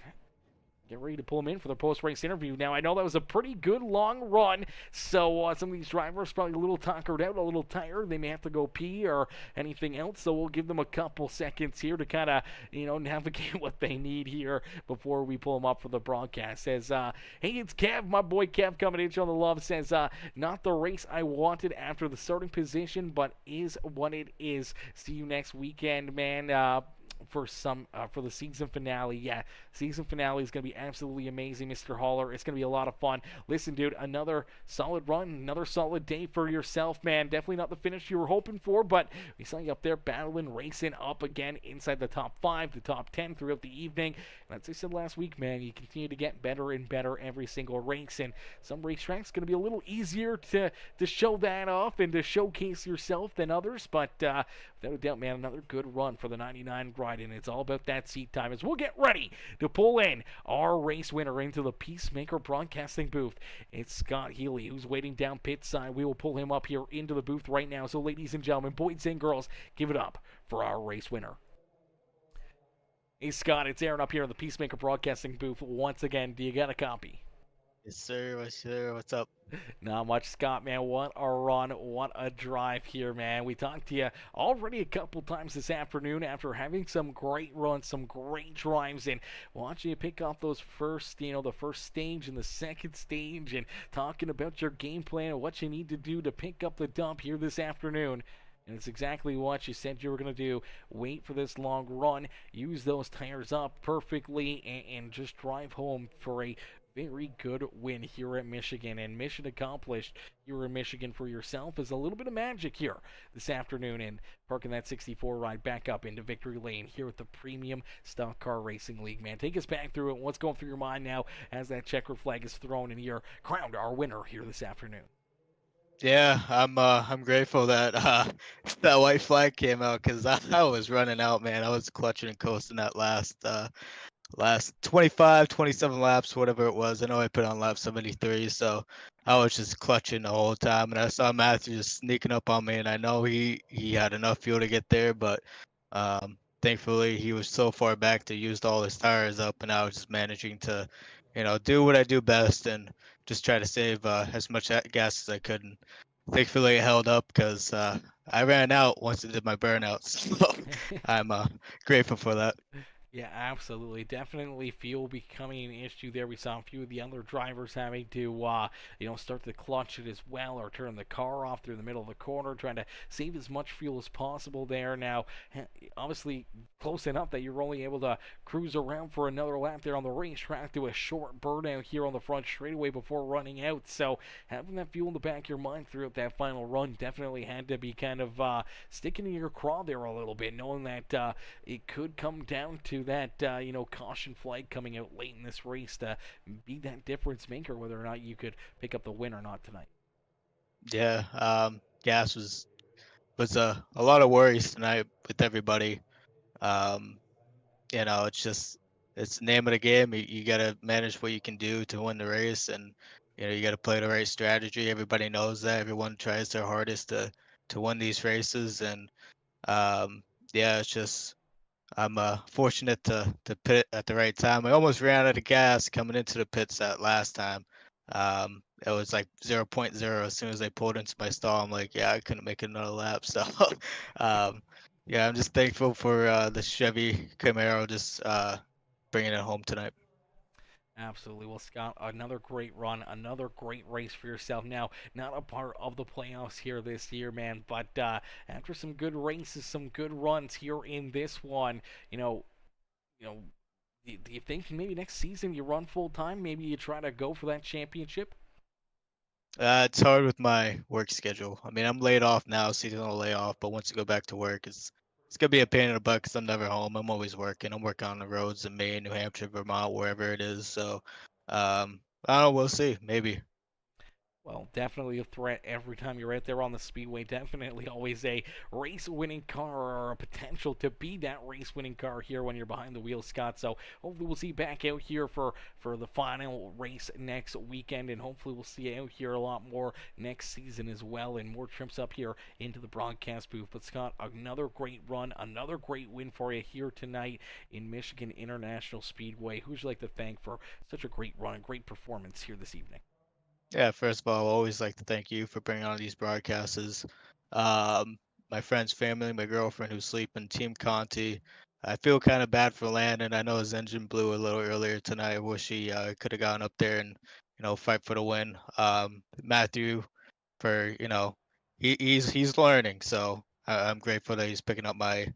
Get ready to pull them in for the post-race interview. Now, I know that was a pretty good long run, so some of these drivers probably a little tuckered out, a little tired. They may have to go pee or anything else, so we'll give them a couple seconds here to kind of, navigate what they need here before we pull them up for the broadcast. Says, hey, it's Kev, my boy Kev coming in, showing the love. Says, not the race I wanted after the starting position, but is what it is. See you next weekend, man. For the season finale. Yeah, season finale is going to be absolutely amazing, Mr. Haller. It's going to be a lot of fun. Listen, dude, another solid run, another solid day for yourself, man. Definitely not the finish you were hoping for, but we saw you up there battling, racing up again inside the top 5, the top 10 throughout the evening. And as I said last week, man, you continue to get better and better every single race, and some racetracks going to be a little easier to show that off and to showcase yourself than others, but without a doubt, man, another good run for the 99 ride, and it's all about that seat time as we'll get ready to pull in our race winner into the Peacemaker Broadcasting booth. It's Scott Healy, who's waiting down pit side. We will pull him up here into the booth right now. So ladies and gentlemen, boys and girls, give it up for our race winner. Hey Scott, it's Aaron up here in the Peacemaker Broadcasting booth once again. Do you got a copy? Yes, sir. Yes, sir. What's up? Not much, Scott, man. What a run. What a drive here, man. We talked to you already a couple times this afternoon after having some great runs, some great drives, and watching you pick off those first, the first stage and the second stage, and talking about your game plan and what you need to do to pick up the dump here this afternoon. And it's exactly what you said you were going to do. Wait for this long run, use those tires up perfectly, and just drive home for a very good win here at Michigan. And mission accomplished here in Michigan for yourself is a little bit of magic here this afternoon, and parking that 64 ride back up into victory lane here with the Premium Stock Car Racing League, man. Take us back through it. What's going through your mind now as that checkered flag is thrown and you're crowned our winner here this afternoon? Yeah, I'm grateful that that white flag came out, because I was running out, man. I was clutching and coasting that last 25, 27 laps, whatever it was. I know I put on lap 73, so I was just clutching the whole time, and I saw Matthew just sneaking up on me, and I know he had enough fuel to get there, but thankfully he was so far back to use all his tires up, and I was just managing to, do what I do best and just try to save as much gas as I could. And thankfully it held up, because I ran out once I did my burnouts, so I'm grateful for that. Yeah, absolutely. Definitely fuel becoming an issue there. We saw a few of the other drivers having to, start to clutch it as well or turn the car off through the middle of the corner, trying to save as much fuel as possible there. Now, obviously, close enough that you're only able to cruise around for another lap there on the racetrack, do a short burnout here on the front straightaway before running out. So, having that fuel in the back of your mind throughout that final run definitely had to be kind of sticking to your craw there a little bit, knowing that it could come down to that caution flag coming out late in this race to be that difference maker, whether or not you could pick up the win or not tonight. Yeah, gas was a lot of worries tonight with everybody. Um, it's just it's the name of the game. You got to manage what you can do to win the race, and you got to play the right strategy. Everybody knows that. Everyone tries their hardest to win these races, and yeah, it's just I'm fortunate to pit at the right time. I almost ran out of gas coming into the pits that last time. It was like 0.0 as soon as I pulled into my stall. I'm like, yeah, I couldn't make another lap. So, um, yeah, I'm just thankful for the Chevy Camaro just bringing it home tonight. Absolutely. Well, Scott, another great run, another great race for yourself. Now, not a part of the playoffs here this year, man, but after some good races, some good runs here in this one, you know, you know, do you think maybe next season you run full time? Maybe you try to go for that championship? It's hard with my work schedule. I mean, I'm laid off now, seasonal layoff, but once you go back to work, it's gonna be a pain in the butt because I'm never home. I'm always working. I'm working on the roads in Maine, New Hampshire, Vermont, wherever it is. So, I don't know. We'll see. Maybe. Well, definitely a threat every time you're out there on the speedway. Definitely always a race-winning car or a potential to be that race-winning car here when you're behind the wheel, Scott. So hopefully we'll see you back out here for the final race next weekend, and hopefully we'll see you out here a lot more next season as well, and more trips up here into the broadcast booth. But Scott, another great run, another great win for you here tonight in Michigan International Speedway. Who would you like to thank for such a great run, a great performance here this evening? Yeah, first of all, I always like to thank you for bringing on these broadcasts. Um, my friend's family, my girlfriend who's sleeping, Team Conti. I feel kind of bad for Landon. I know his engine blew a little earlier tonight. I wish he could have gone up there and fight for the win. Matthew, for he's learning, so I'm grateful that he's picking up my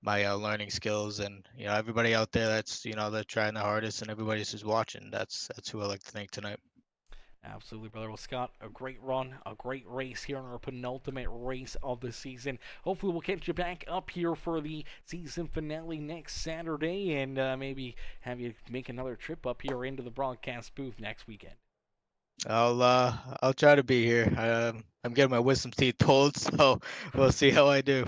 learning skills, and everybody out there that's they're trying their hardest, and everybody's just watching. That's who I like to thank tonight. Absolutely, brother. Well, Scott, a great run, a great race here in our penultimate race of the season. Hopefully, we'll catch you back up here for the season finale next Saturday, and maybe have you make another trip up here into the broadcast booth next weekend. I'll try to be here. I'm getting my wisdom teeth pulled, so we'll see how I do.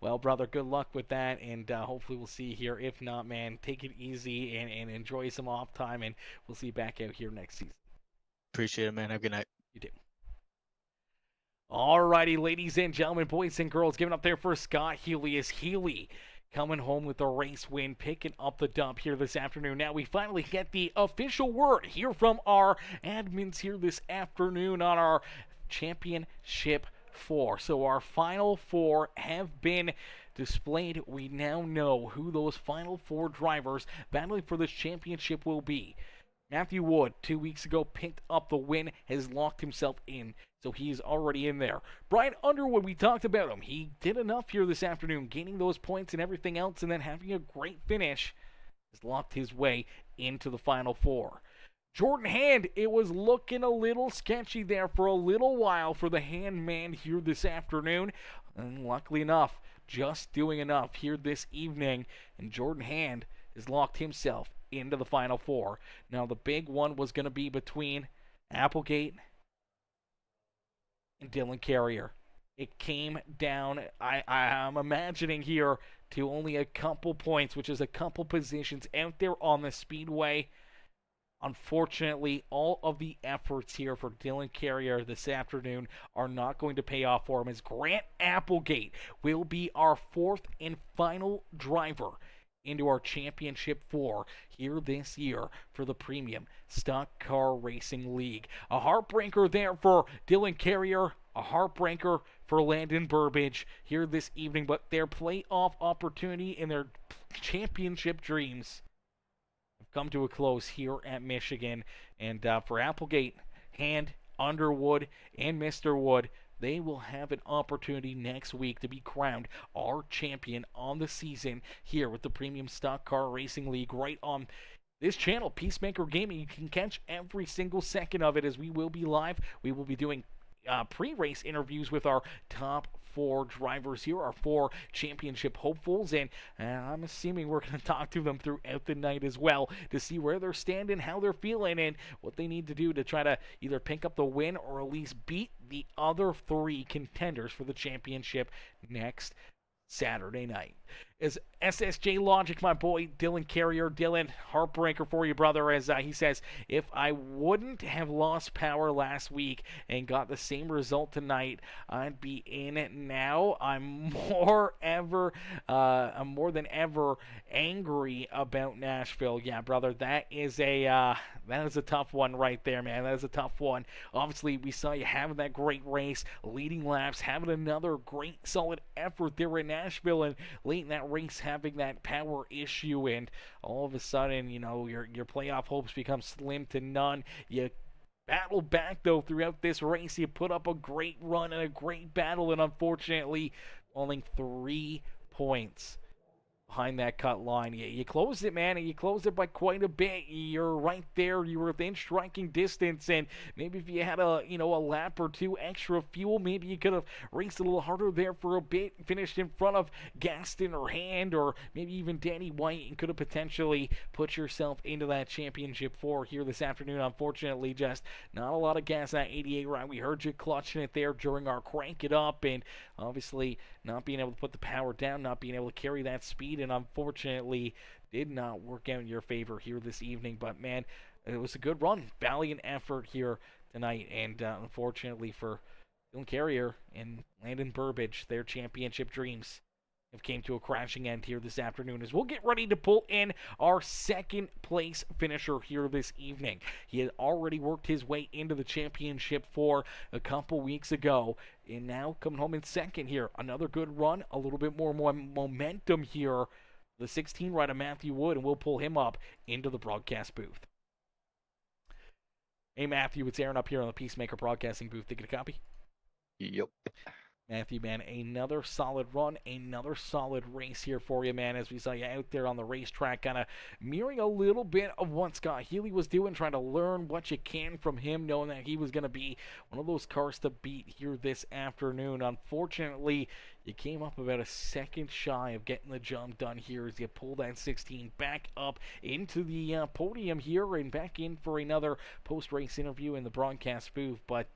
Well, brother, good luck with that, and hopefully we'll see you here. If not, man, take it easy and enjoy some off time, and we'll see you back out here next season. Appreciate it, man. Have a good night. You too. Alrighty, ladies and gentlemen, boys and girls, giving up there for Scott Healy is Healy coming home with a race win, picking up the dub here this afternoon. Now we finally get the official word here from our admins here this afternoon on our championship 4. So our final 4 have been displayed. We now know who those final 4 drivers battling for this championship will be. Matthew Wood, 2 weeks ago, picked up the win, has locked himself in, so he's already in there. Brian Underwood, we talked about him. He did enough here this afternoon, gaining those points and everything else, and then having a great finish, has locked his way into the Final 4. Jordan Hand, it was looking a little sketchy there for a little while for the Hand man here this afternoon, and luckily enough, just doing enough here this evening, and Jordan Hand has locked himself into the Final 4. Now, the big one was going to be between Applegate and Dylan Carrier. It came down, I'm imagining here, to only a couple points, which is a couple positions out there on the speedway. Unfortunately, all of the efforts here for Dylan Carrier this afternoon are not going to pay off for him, as Grant Applegate will be our 4th and final driver into our championship 4 here this year for the Premium Stock Car Racing League. A heartbreaker there for Dylan Carrier. a heartbreaker for Landon Burbage here this evening, but their playoff opportunity and their championship dreams have come to a close here at Michigan. And for Applegate, Hand, Underwood, and Mr. Wood, they will have an opportunity next week to be crowned our champion on the season here with the Premium Stock Car Racing League right on this channel, Peacemaker Gaming. You can catch every single second of it as we will be live. We will be doing pre-race interviews with our top 4 drivers here, our 4 championship hopefuls, and I'm assuming we're going to talk to them throughout the night as well to see where they're standing, how they're feeling, and what they need to do to try to either pick up the win or at least beat the other 3 contenders for the championship next Saturday night. Is SSJ Logic, my boy Dylan Carrier. Dylan, heartbreaker for you, brother, as he says, if I wouldn't have lost power last week and got the same result tonight, I'd be in it now. I'm more than ever angry about Nashville. Yeah, brother, that is a tough one right there, man. That is a tough one. Obviously, we saw you having that great race, leading laps, having another great solid effort there in Nashville, and late in that race having that power issue, and all of a sudden, you know, your playoff hopes become slim to none. You battle back though throughout this race. You put up a great run and a great battle, and unfortunately falling 3 points behind that cut line. You closed it, man, and you closed it by quite a bit. You're right there. You were within striking distance, and maybe if you had a lap or 2 extra fuel, maybe you could have raced a little harder there for a bit, finished in front of Gaston or Hand, or maybe even Danny White, and could have potentially put yourself into that championship 4 here this afternoon. Unfortunately, just not a lot of gas in that 88 round. We heard you clutching it there during our crank it up, and obviously not being able to put the power down, not being able to carry that speed, and unfortunately did not work out in your favor here this evening. But man, it was a good run, valiant effort here tonight, and unfortunately for Dylan Carrier and Landon Burbage, their championship dreams have came to a crashing end here this afternoon as we'll get ready to pull in our second place finisher here this evening. He had already worked his way into the championship for a couple weeks ago, and now coming home in second here. Another good run, a little bit more momentum here. The 16 rider Matthew Wood, and we'll pull him up into the broadcast booth. Hey Matthew, it's Aaron up here on the Peacemaker Broadcasting booth. Taking a copy? Yep. Matthew, man, another solid run, another solid race here for you, man, as we saw you out there on the racetrack, kind of mirroring a little bit of what Scott Healy was doing, trying to learn what you can from him, knowing that he was going to be one of those cars to beat here this afternoon. Unfortunately, you came up about a second shy of getting the job done here as you pull that 16 back up into the podium here and back in for another post-race interview in the broadcast booth. But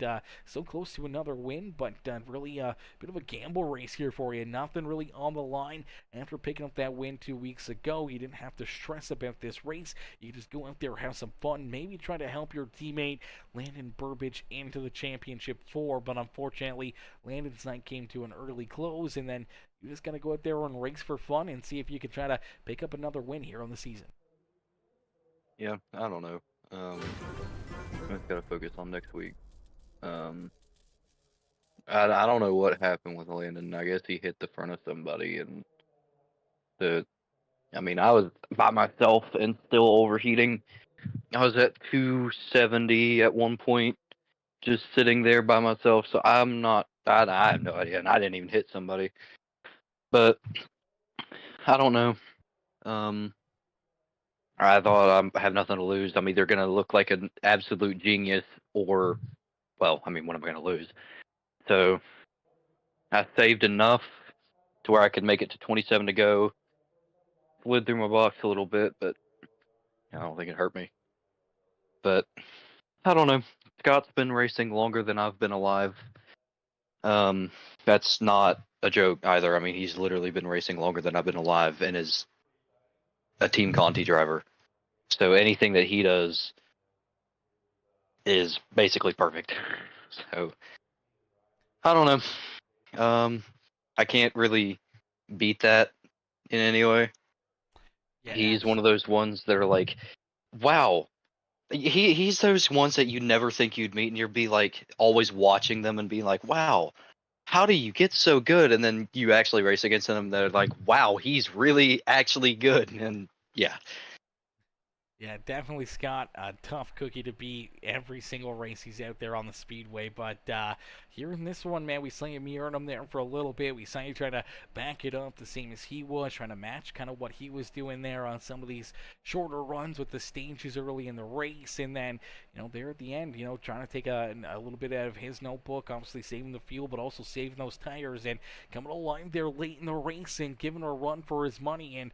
so close to another win, but really a bit of a gamble race here for you. Nothing really on the line after picking up that win 2 weeks ago. You didn't have to stress about this race. You just go out there, have some fun, maybe try to help your teammate Landon Burbage into the championship 4. But unfortunately, Landon's night came to an early close, and then you just got to go out there and race for fun and see if you can try to pick up another win here on the season. Yeah, I don't know. I just gotta focus on next week. I don't know what happened with Landon. I guess he hit the front of somebody, and I was by myself and still overheating. I was at 270 at one point, just sitting there by myself. So I have no idea, and I didn't even hit somebody. But I don't know. I thought I have nothing to lose. I'm either gonna look like an absolute genius, or, well, what am I gonna lose? So I saved enough to where I could make it to 27 to go. Slid through my box a little bit, but I don't think it hurt me. But I don't know. Scott's been racing longer than I've been alive. That's not a joke either. He's literally been racing longer than I've been alive and is a Team Conti driver. So anything that he does is basically perfect. So I don't know. I can't really beat that in any way. Yeah, He's one of those ones that are like, wow, He's those ones that you never think you'd meet, and you'll be like always watching them and being like, wow, how do you get so good? And then you actually race against them, they're like, wow, he's really actually good. And yeah. Yeah, definitely Scott, a tough cookie to beat every single race he's out there on the speedway. But here in this one, man, we saw you mirroring him there for a little bit. We saw you try to back it up the same as he was, trying to match kind of what he was doing there on some of these shorter runs with the stages early in the race. And then, there at the end, trying to take a little bit out of his notebook, obviously saving the fuel, but also saving those tires and coming alive there late in the race and giving a run for his money. And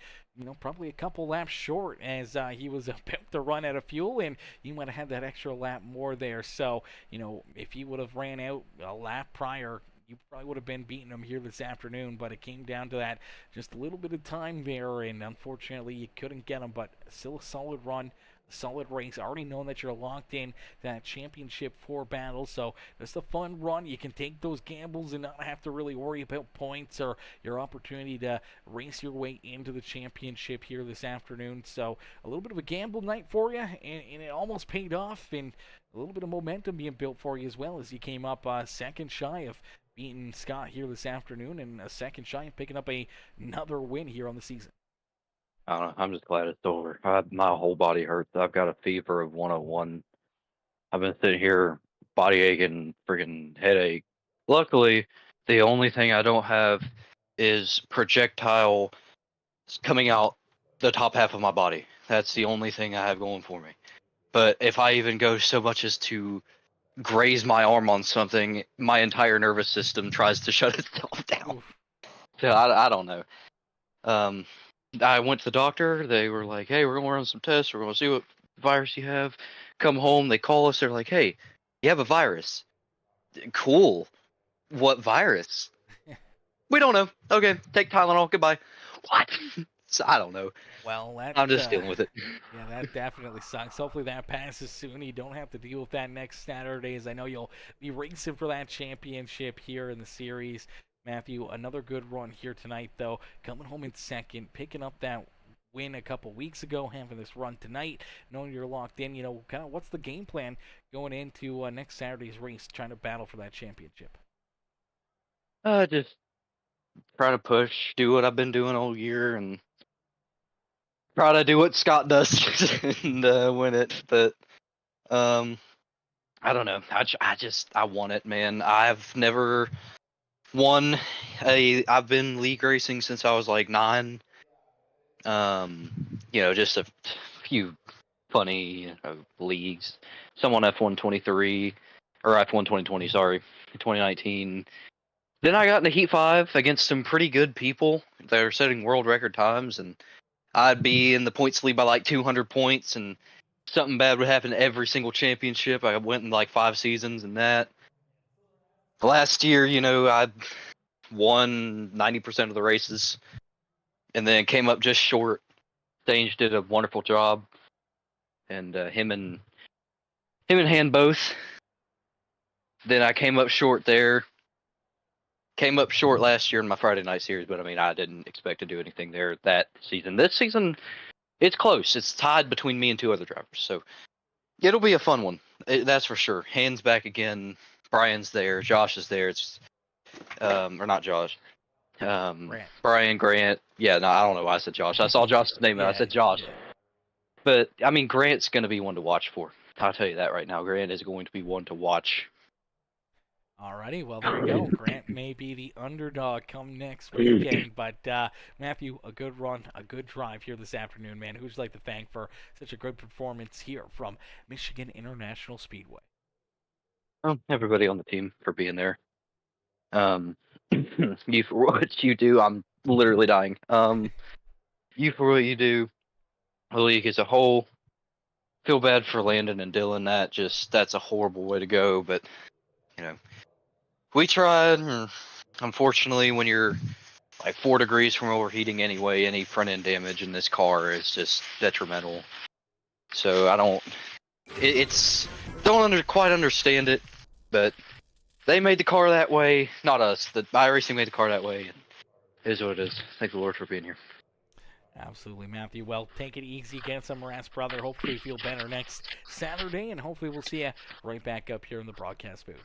probably a couple laps short as he was about to run out of fuel, and you might have had that extra lap more there. So, if he would have ran out a lap prior, you probably would have been beating him here this afternoon, but it came down to that just a little bit of time there, and unfortunately you couldn't get him, but still a solid run. Solid race. Already knowing that you're locked in that championship 4 battle, so it's a fun run. You can take those gambles and not have to really worry about points or your opportunity to race your way into the championship here this afternoon. So a little bit of a gamble night for you, and it almost paid off, and a little bit of momentum being built for you as well as you came up second shy of beating Scott here this afternoon, and a second shy of picking up another win here on the season. I don't know. I'm just glad it's over. My whole body hurts. I've got a fever of 101. I've been sitting here, body aching, freaking headache. Luckily, the only thing I don't have is projectile coming out the top half of my body. That's the only thing I have going for me. But if I even go so much as to graze my arm on something, my entire nervous system tries to shut itself down. So I don't know. I went to the doctor. They were like, hey, we're going to run some tests. We're going to see what virus you have. Come home. They call us. They're like, hey, you have a virus. Cool. What virus? We don't know. Okay, take Tylenol. Goodbye. What? So, I don't know. Well, I'm just dealing with it. Yeah, that definitely sucks. Hopefully that passes soon. You don't have to deal with that next Saturday, as I know you'll be racing for that championship here in the series. Matthew, another good run here tonight, though. Coming home in second, picking up that win a couple weeks ago, having this run tonight, knowing you're locked in. Kind of what's the game plan going into next Saturday's race, trying to battle for that championship? Just try to push, do what I've been doing all year, and try to do what Scott does and win it. But I don't know. I want it, man. I've never won I've been league racing since I was like 9. Just a few funny leagues. Some on F123 or F1 2020, sorry, 2019. Then I got into Heat 5 against some pretty good people that are setting world record times, and I'd be in the points lead by like 200 points, and something bad would happen every single championship. I went in like 5 seasons and that. Last year, I won 90% of the races, and then came up just short. Stange did a wonderful job, and him and Han both. Then I came up short there. Came up short last year in my Friday night series, but I didn't expect to do anything there that season. This season, it's close. It's tied between me and 2 other drivers, so it'll be a fun one. That's for sure. Han's back again. Brian's there. Josh is there. It's or not Josh. Brian Grant. Yeah, no, I don't know why I said Josh. I saw Josh's name and I said Josh. Yeah. But Grant's going to be one to watch for. I'll tell you that right now. Grant is going to be one to watch. Alrighty, well, there you go. Grant may be the underdog come next weekend, but Matthew, a good run, a good drive here this afternoon, man. Who'd you like to thank for such a good performance here from Michigan International Speedway? Everybody on the team for being there. You for what you do. I'm literally dying. You for what you do. The league as a whole. Feel bad for Landon and Dylan. That's a horrible way to go, but we tried. Unfortunately, when you're like 4 degrees from overheating anyway, any front end damage in this car is just detrimental. So I don't quite understand it, but they made the car that way, not us. The iRacing made the car that way, and it is what it is. Thank the Lord for being here. Absolutely, Matthew. Well, take it easy, get some rest, brother. Hopefully you feel better next Saturday, and hopefully we'll see you right back up here in the broadcast booth.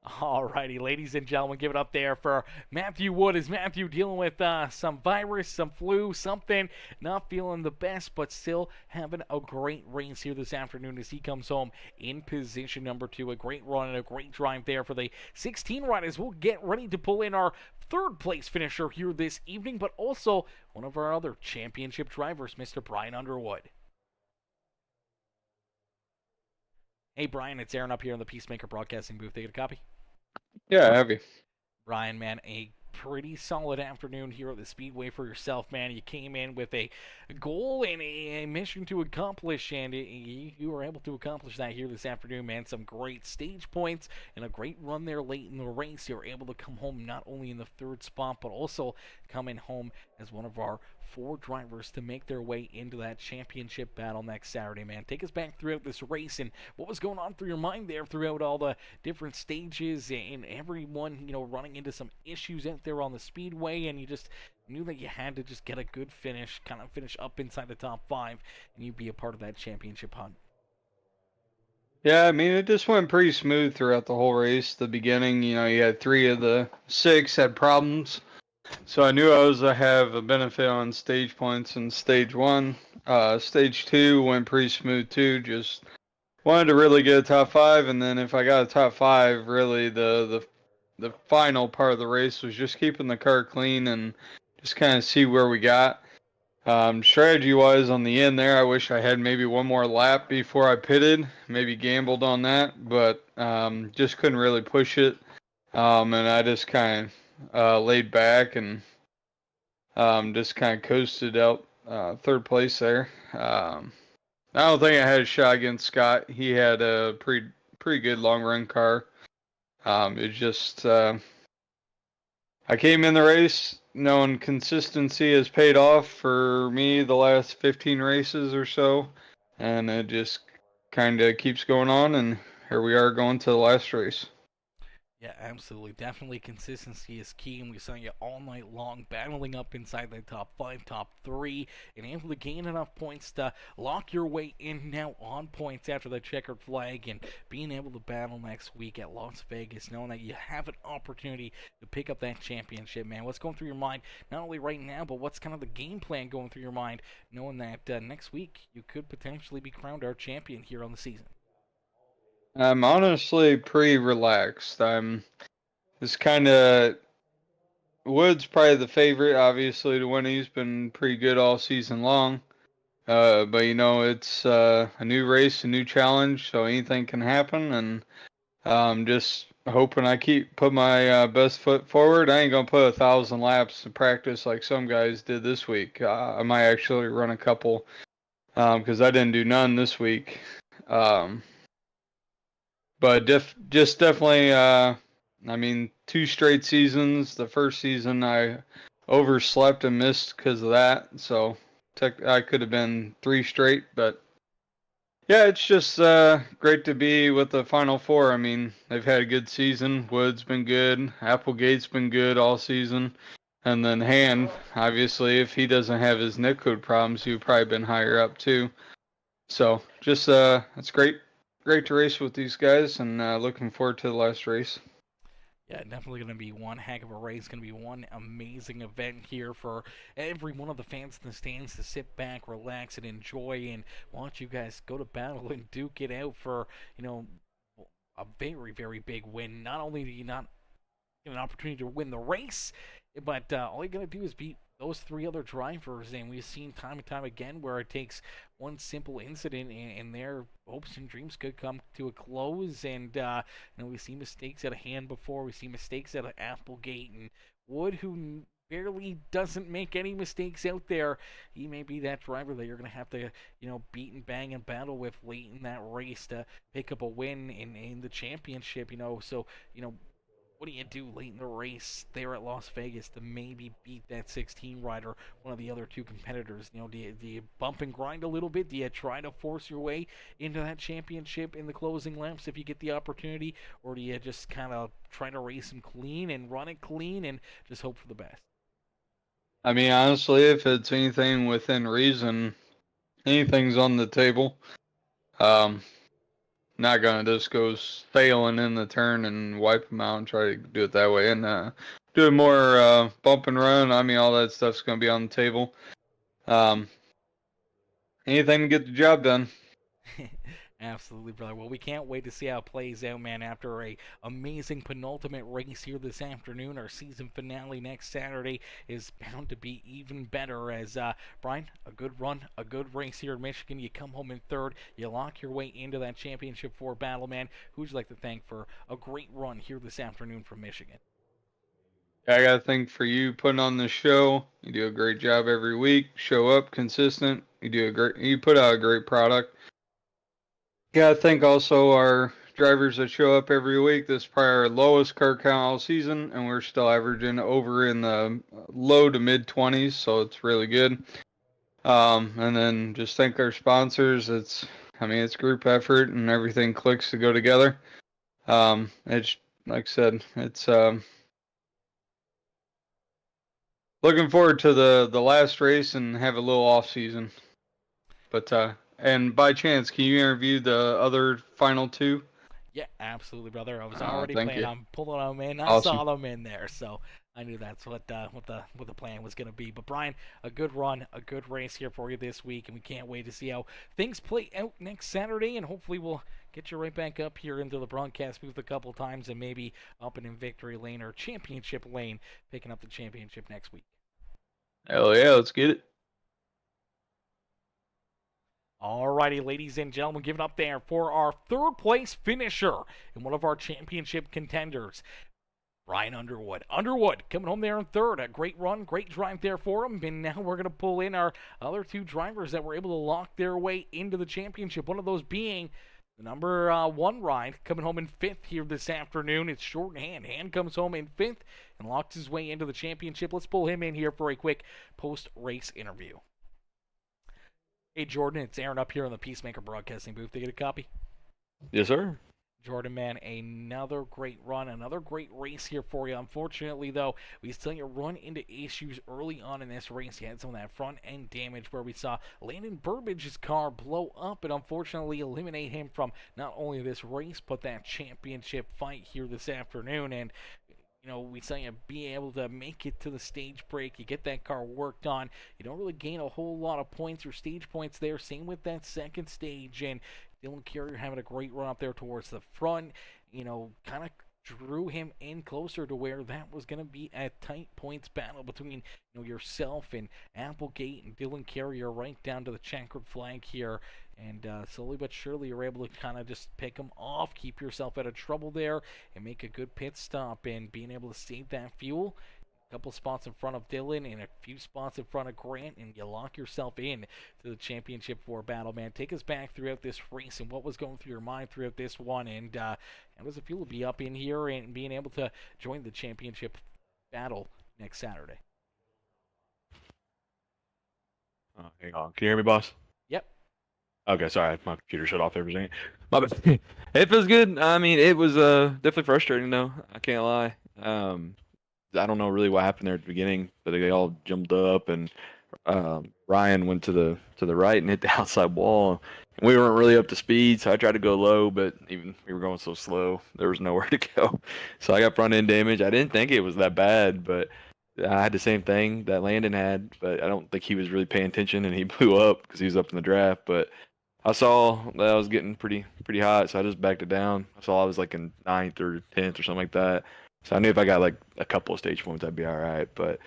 Alrighty, ladies and gentlemen, give it up there for Matthew Wood. Is Matthew dealing with some virus, some flu, something, not feeling the best, but still having a great race here this afternoon as he comes home in position number 2. A great run and a great drive there for the 16 riders. We'll get ready to pull in our third place finisher here this evening, but also one of our other championship drivers, Mr. Brian Underwood. Hey, Brian, it's Aaron up here in the Peacemaker Broadcasting booth. They get a copy? Yeah, heavy. Brian, man, a pretty solid afternoon here at the Speedway for yourself, man. You came in with a goal and a mission to accomplish, and you were able to accomplish that here this afternoon, man. Some great stage points and a great run there late in the race. You were able to come home not only in the third spot, but also coming home as one of our 4 drivers to make their way into that championship battle next Saturday, man. Take us back throughout this race and what was going on through your mind there throughout all the different stages and everyone, running into some issues out there on the speedway, and you just knew that you had to just get a good finish, kind of finish up inside the top 5, and you'd be a part of that championship hunt. Yeah, I mean, it just went pretty smooth throughout the whole race. The beginning, you had 3 of the 6 had problems. So I knew I was to have a benefit on stage points in stage 1. Stage 2 went pretty smooth too. Just wanted to really get a top 5, and then if I got a top 5, really the final part of the race was just keeping the car clean and just kind of see where we got. Strategy-wise on the end there, I wish I had maybe one more lap before I pitted. Maybe gambled on that, but just couldn't really push it. And I just kind of laid back and just kind of coasted out third place there. I don't think I had a shot against Scott. He had a pretty good long run car. It's just I came in the race knowing consistency has paid off for me the last 15 races or so, and it just kind of keeps going on, and here we are going to the last race. Yeah, absolutely. Definitely consistency is key, and we saw you all night long battling up inside the top 5, top 3, and able to gain enough points to lock your way in now on points after the checkered flag, and being able to battle next week at Las Vegas, knowing that you have an opportunity to pick up that championship, man. What's going through your mind, not only right now, but what's kind of the game plan going through your mind, knowing that next week you could potentially be crowned our champion here on the season? I'm honestly pretty relaxed. I'm just kind of Wood's probably the favorite, obviously, to win. He's been pretty good all season long. But it's a new race, a new challenge, so anything can happen. And just hoping I put my best foot forward. I ain't gonna put 1,000 laps to practice like some guys did this week. I might actually run a couple because I didn't do none this week. But just definitely, I mean, 2 straight seasons. The first season I overslept and missed because of that. So I could have been 3 straight. But yeah, it's just great to be with the Final 4. I mean, they've had a good season. Wood's been good. Applegate's been good all season. And then Hand, obviously, if he doesn't have his net code problems, he'd probably been higher up too. So just it's great to race with these guys, and looking forward to the last race. Yeah, definitely going to be one heck of a race. Going to be one amazing event here for every one of the fans in the stands to sit back, relax, and enjoy, and watch you guys go to battle and duke it out for, a very, very big win. Not only do you not get an opportunity to win the race, but all you got to do is beat those 3 other drivers, and we've seen time and time again where it takes one simple incident and their hopes and dreams could come to a close. And we've seen mistakes out of Hand before. We've seen mistakes out of Applegate and Wood, who barely doesn't make any mistakes out there. He may be that driver that you're going to have to, beat and bang and battle with late in that race to pick up a win in the championship. So, what do you do late in the race there at Las Vegas to maybe beat that 16 rider, one of the other two competitors? You know, do you bump and grind a little bit? Do you try to force your way into that championship in the closing laps if you get the opportunity? Or do you just kind of try to race them clean and run it clean and just hope for the best? I mean, honestly, if it's anything within reason, anything's on the table. Not gonna just go sailing in the turn and wipe them out and try to do it that way. And doing more bump and run. I mean, all that stuff's gonna be on the table. Anything to get the job done. Absolutely, brother. Well, we can't wait to see how it plays out, man. After a amazing penultimate race here this afternoon, our season finale next Saturday is bound to be even better. As Brian, a good run, a good race here in Michigan. You come home in third, you lock your way into that championship 4 battle, man. Who'd you like to thank for a great run here this afternoon from Michigan? I gotta thank for you putting on the show. You do a great job every week. Show up consistent. You put out a great product. Gotta thank also our drivers that show up every week. This is probably our lowest car count all season, and we're still averaging over in the low to mid 20s, so it's really good. And then just thank our sponsors. It's group effort, and everything clicks to go together. It's like I said, it's looking forward to the last race and have a little off season. But and by chance, can you interview the other final 2? Yeah, absolutely, brother. I was already thank planning you. on pulling them in. I Awesome. saw them in there, so I knew that's what the plan was going to be. But Brian, a good run, a good race here for you this week, and we can't wait to see how things play out next Saturday. And hopefully, we'll get you right back up here into the broadcast booth a couple times, and maybe up in victory lane or championship lane, picking up the championship next week. Hell yeah, let's get it. Alrighty, ladies and gentlemen, give it up there for our third place finisher and one of our championship contenders, Brian Underwood. Underwood coming home there in third. A great run, great drive there for him. And now we're going to pull in our other 2 drivers that were able to lock their way into the championship. One of those being the number 1 ride coming home in 5th here this afternoon. It's Jordan Hand. Hand comes home in 5th and locks his way into the championship. Let's pull him in here for a quick post-race interview. Hey, Jordan, it's Aaron up here on the Peacemaker Broadcasting booth. Did you get a copy? Yes, sir. Jordan, man, another great run, another great race here for you. Unfortunately, though, we saw you run into issues early on in this race. You had some of that front-end damage where we saw Landon Burbage's car blow up and unfortunately eliminate him from not only this race, but that championship fight here this afternoon. And you know, we saw you be able to make it to the stage break. You get that car worked on. You don't really gain a whole lot of points or stage points there. Same with that second stage. And Dylan Carrier having a great run up there towards the front. You know, kind of drew him in closer to where that was going to be a tight points battle between yourself and Applegate and Dylan Carrier right down to the checkered flag here. And slowly but surely you're able to kind of just pick them off, keep yourself out of trouble there, and make a good pit stop and being able to save that fuel. A couple spots in front of Dylan and a few spots in front of Grant, and you lock yourself in to the championship 4 battle, man. Take us back throughout this race and what was going through your mind throughout this one, and how does it feel to be up in here and being able to join the championship battle next Saturday? Hang on. Can you hear me, boss? Yep. Okay, sorry. My computer shut off there for a second. My bad. It feels good. I mean, it was definitely frustrating, though. I can't lie. I don't know really what happened there at the beginning, but they all jumped up, and Ryan went to the right and hit the outside wall. And we weren't really up to speed, so I tried to go low, but even we were going so slow, there was nowhere to go. So I got front end damage. I didn't think it was that bad, but I had the same thing that Landon had, but I don't think he was really paying attention, and he blew up because he was up in the draft. But I saw that I was getting pretty hot, so I just backed it down. I saw I was like in 9th or 10th or something like that. So I knew if I got like a couple of stage points, I'd be all right. But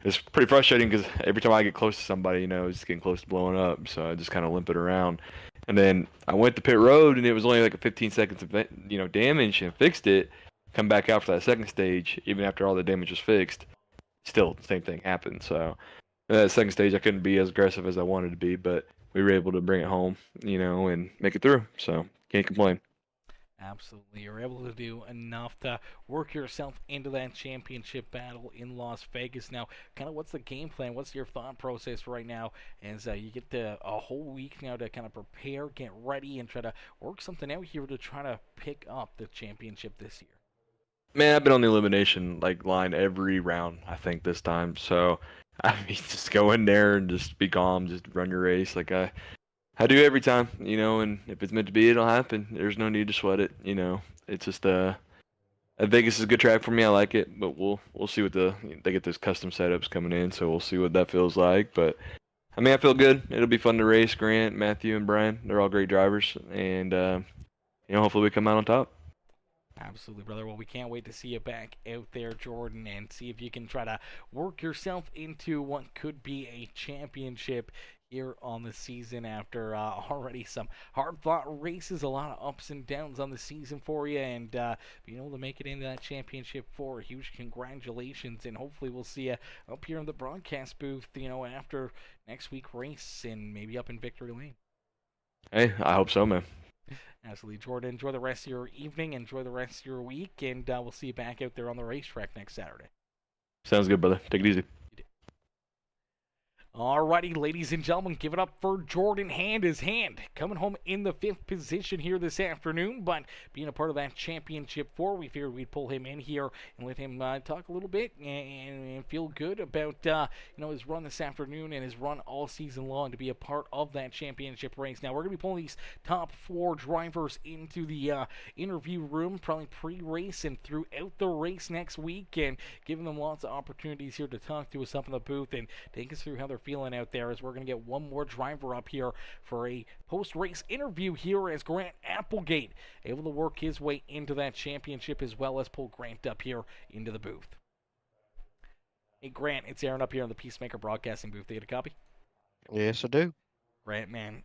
it's pretty frustrating because every time I get close to somebody, it's getting close to blowing up. So I just kind of limp it around. And then I went to pit road, and it was only like a 15 seconds of damage, and fixed it. Come back out for that second stage, even after all the damage was fixed. Still, the same thing happened. So that second stage, I couldn't be as aggressive as I wanted to be, but we were able to bring it home, and make it through. So can't complain. Absolutely. You're able to do enough to work yourself into that championship battle in Las Vegas. Now, kind of what's the game plan? What's your thought process right now as you get a whole week now to kind of prepare, get ready, and try to work something out here to try to pick up the championship this year? Man, I've been on the elimination line every round, I think, this time. So, I mean, just go in there and just be calm, just run your race like I do every time, and if it's meant to be, it'll happen. There's no need to sweat it, It's just I think this is a good track for me. I like it, but we'll see what they get those custom setups coming in, so we'll see what that feels like. But I mean, I feel good. It'll be fun to race. Grant, Matthew, and Brian, they're all great drivers, and hopefully we come out on top. Absolutely, brother. Well, we can't wait to see you back out there, Jordan, and see if you can try to work yourself into what could be a championship here on the season after already some hard-fought races, a lot of ups and downs on the season for you, and being able to make it into that championship 4, huge congratulations, and hopefully we'll see you up here in the broadcast booth, after next week race, and maybe up in Victory Lane. Hey, I hope so, man. Absolutely. Jordan, enjoy the rest of your evening, enjoy the rest of your week, and we'll see you back out there on the racetrack next Saturday. Sounds good, brother. Take it easy. Alrighty, ladies and gentlemen, give it up for Jordan Hand his hand. Coming home in the 5th position here this afternoon, but being a part of that championship 4, we figured we'd pull him in here and let him talk a little bit and feel good about his run this afternoon and his run all season long to be a part of that championship race. Now, we're going to be pulling these top 4 drivers into the interview room, probably pre-race and throughout the race next week, and giving them lots of opportunities here to talk to us up in the booth and take us through how they're feeling out there, as we're going to get one more driver up here for a post-race interview here as Grant Applegate able to work his way into that championship as well as pull Grant up here into the booth. Hey Grant, it's Aaron up here on the Peacemaker Broadcasting booth. Do you get a copy? Yes, I do. Grant, man,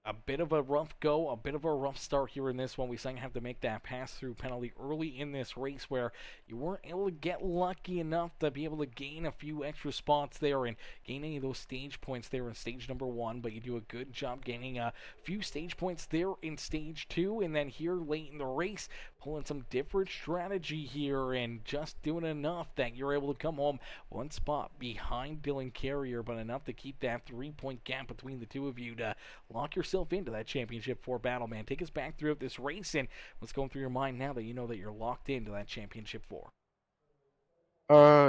a bit of a rough go, a bit of a rough start here in this one. We sang have to make that pass-through penalty early in this race where you weren't able to get lucky enough to be able to gain a few extra spots there and gain any of those stage points there in stage number 1, but you do a good job gaining a few stage points there in stage 2, and then here late in the race, pulling some different strategy here and just doing enough that you're able to come home one spot behind Dylan Carrier, but enough to keep that 3-point gap between the two of you to lock yourself into that championship 4 battle, man. Take us back throughout this race and what's going through your mind now that you know that you're locked into that championship 4.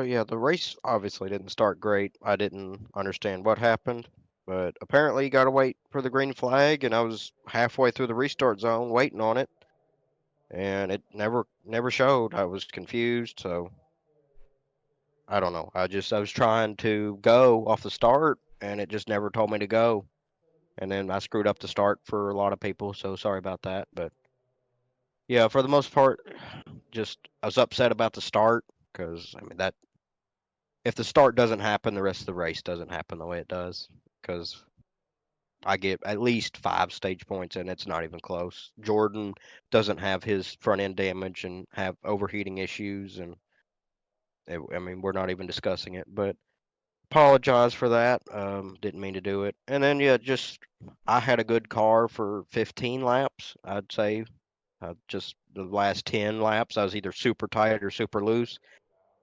Yeah, the race obviously didn't start great. I didn't understand what happened, but apparently you gotta wait for the green flag, and I was halfway through the restart zone waiting on it, and it never showed. I was confused, so I don't know. I was trying to go off the start, and it just never told me to go. And then I screwed up the start for a lot of people, so sorry about that. But yeah, for the most part, I was upset about the start because I mean that if the start doesn't happen, the rest of the race doesn't happen the way it does. Because I get at least 5 stage points, and it's not even close. Jordan doesn't have his front end damage and have overheating issues, and I mean we're not even discussing it, but. Apologize for that. Didn't mean to do it. And then yeah, I had a good car for 15 laps. I'd say just the last 10 laps, I was either super tight or super loose.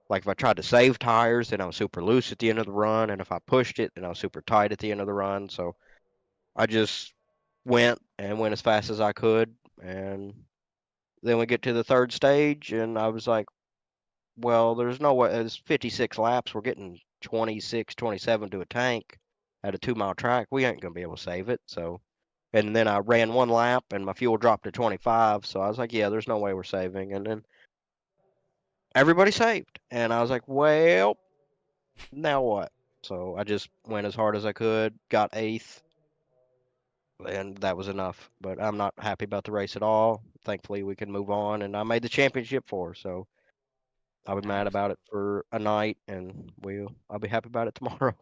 Like if I tried to save tires, then I was super loose at the end of the run, and if I pushed it, then I was super tight at the end of the run. So I just went as fast as I could, and then we get to the 3rd stage, and I was like, well, there's no way. It's 56 laps. We're getting 26, 27 to a tank at a 2-mile track. We ain't gonna be able to save it. So, and then I ran 1 lap and my fuel dropped to 25. So I was like, yeah, there's no way we're saving. And then everybody saved, and I was like, well, now what? So I just went as hard as I could, got 8th, and that was enough. But I'm not happy about the race at all. Thankfully, we can move on, and I made the championship 4. So. I'll be mad about it for a night, and I'll be happy about it tomorrow.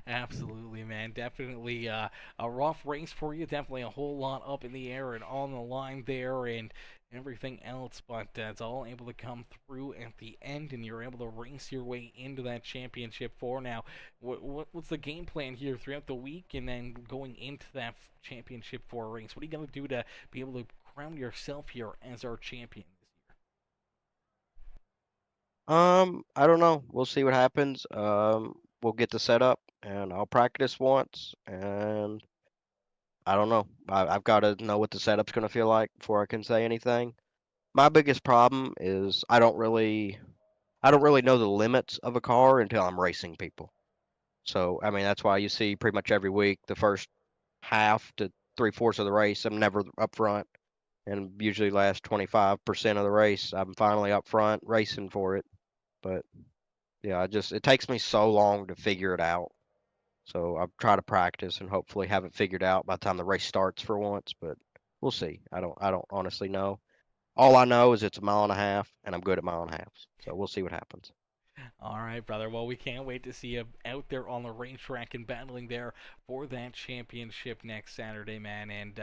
Absolutely, man. Definitely a rough race for you. Definitely a whole lot up in the air and on the line there and everything else, but it's all able to come through at the end, and you're able to race your way into that championship 4. Now, what's the game plan here throughout the week and then going into that championship 4 race? What are you going to do to be able to crown yourself here as our champion this year? I don't know. We'll see what happens. We'll get the setup, and I'll practice once, and I don't know. I've got to know what the setup's going to feel like before I can say anything. My biggest problem is I don't really know the limits of a car until I'm racing people. So, I mean, that's why you see pretty much every week the first half to three-fourths of the race, I'm never up front. And usually last 25% of the race, I'm finally up front racing for it. But yeah, it takes me so long to figure it out. So I'll try to practice and hopefully have it figured out by the time the race starts for once, but we'll see. I don't honestly know. All I know is it's a mile and a half, and I'm good at mile and a half. So we'll see what happens. All right, brother. Well, we can't wait to see you out there on the racetrack and battling there for that championship next Saturday, man. And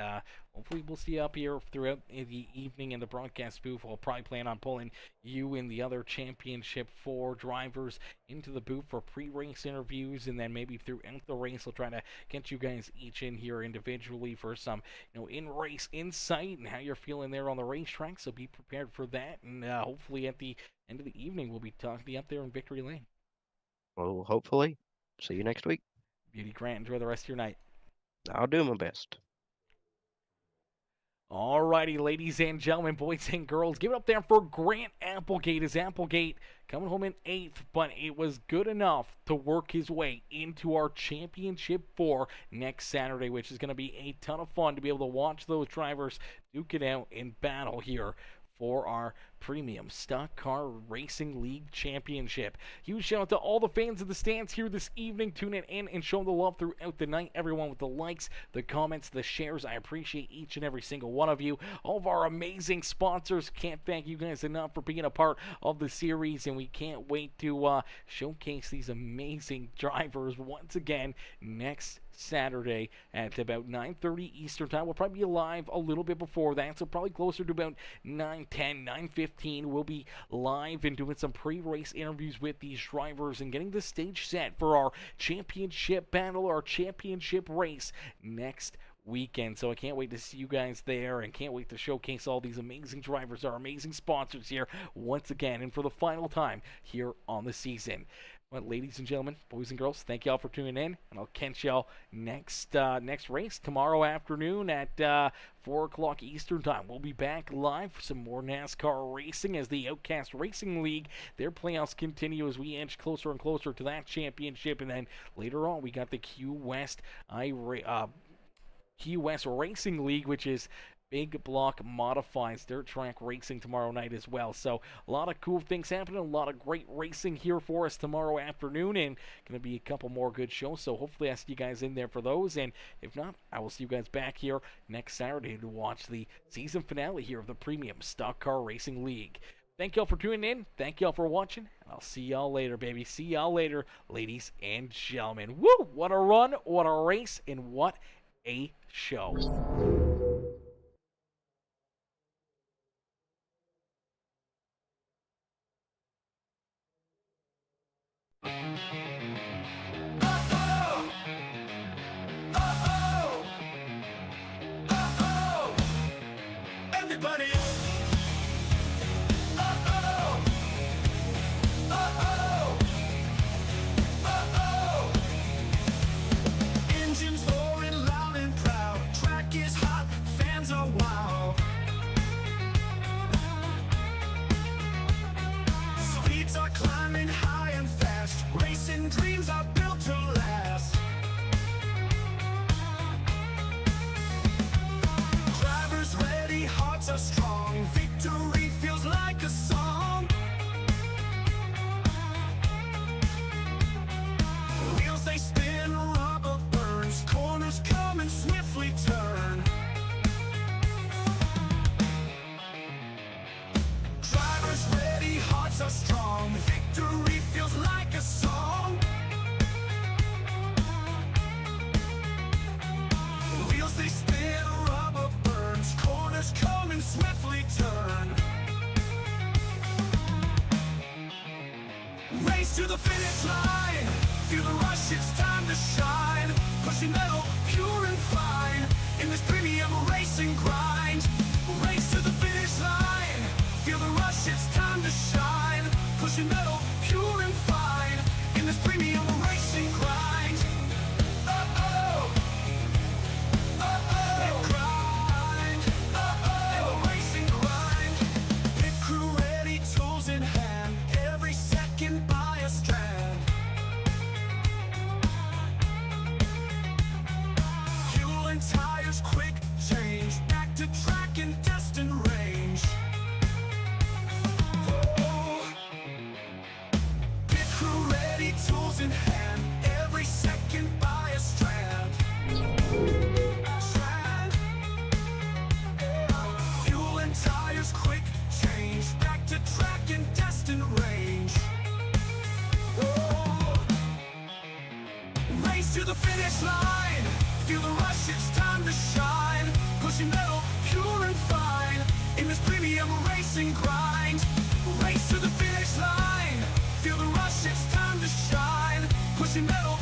hopefully we'll see you up here throughout the evening in the broadcast booth. We'll probably plan on pulling you and the other championship 4 drivers into the booth for pre-race interviews, and then maybe throughout the race we'll try to get you guys each in here individually for some, in-race insight and how you're feeling there on the racetrack. So be prepared for that, and hopefully at the end of the evening we'll be talking to you up there in Victory Lane. Well, hopefully. See you next week. Beauty Grant, enjoy the rest of your night. I'll do my best. Alrighty, ladies and gentlemen, boys and girls, give it up there for Grant Applegate. As Applegate coming home in 8th, but it was good enough to work his way into our Championship 4 next Saturday, which is going to be a ton of fun to be able to watch those drivers duke it out in battle here for our Premium Stock Car Racing League Championship. Huge shout out to all the fans of the stands here this evening. Tune in and show the love throughout the night. Everyone with the likes, the comments, the shares. I appreciate each and every single one of you. All of our amazing sponsors. Can't thank you guys enough for being a part of the series, and we can't wait to showcase these amazing drivers once again next Saturday at about 9:30 Eastern Time. We'll probably be live a little bit before that, so probably closer to about 9:10, 9:15. We'll be live and doing some pre-race interviews with these drivers and getting the stage set for our championship battle, our championship race next weekend. So I can't wait to see you guys there, and can't wait to showcase all these amazing drivers, our amazing sponsors here once again and for the final time here on the season. Well, ladies and gentlemen, boys and girls, thank y'all for tuning in, and I'll catch y'all next race tomorrow afternoon at 4 o'clock Eastern Time. We'll be back live for some more NASCAR racing as the Outcast Racing League, their playoffs continue as we inch closer and closer to that championship, and then later on we got the Q West Racing League, which is Big Block Modifies dirt track racing tomorrow night as well. So a lot of cool things happening, a lot of great racing here for us tomorrow afternoon, and going to be a couple more good shows. So hopefully I see you guys in there for those, and if not, I will see you guys back here next Saturday to watch the season finale here of the Premium Stock Car Racing League. Thank y'all for tuning in. Thank y'all for watching. And I'll see y'all later, baby. See y'all later, ladies and gentlemen. Woo! What a run, what a race, and what a show. Everybody. Engines roaring loud and proud. Track is hot, fans are wild. Speeds are climbing high and fast. Racing dreams are built to last. Drivers ready, hearts are strong. Victory feels like a song. Wheels they spin, rubber burns. Corners come and swiftly turn. Drivers ready, hearts are strong. Victory feels like a song. Wheels they spin, rubber burns. Corners come and swiftly turn. Race to the finish line. Feel the rush, it's time to shine. Pushing metal, pure and fine. In this premium racing grind. Race premium racing grind. Race to the finish line. Feel the rush, it's time to shine. Pushing metal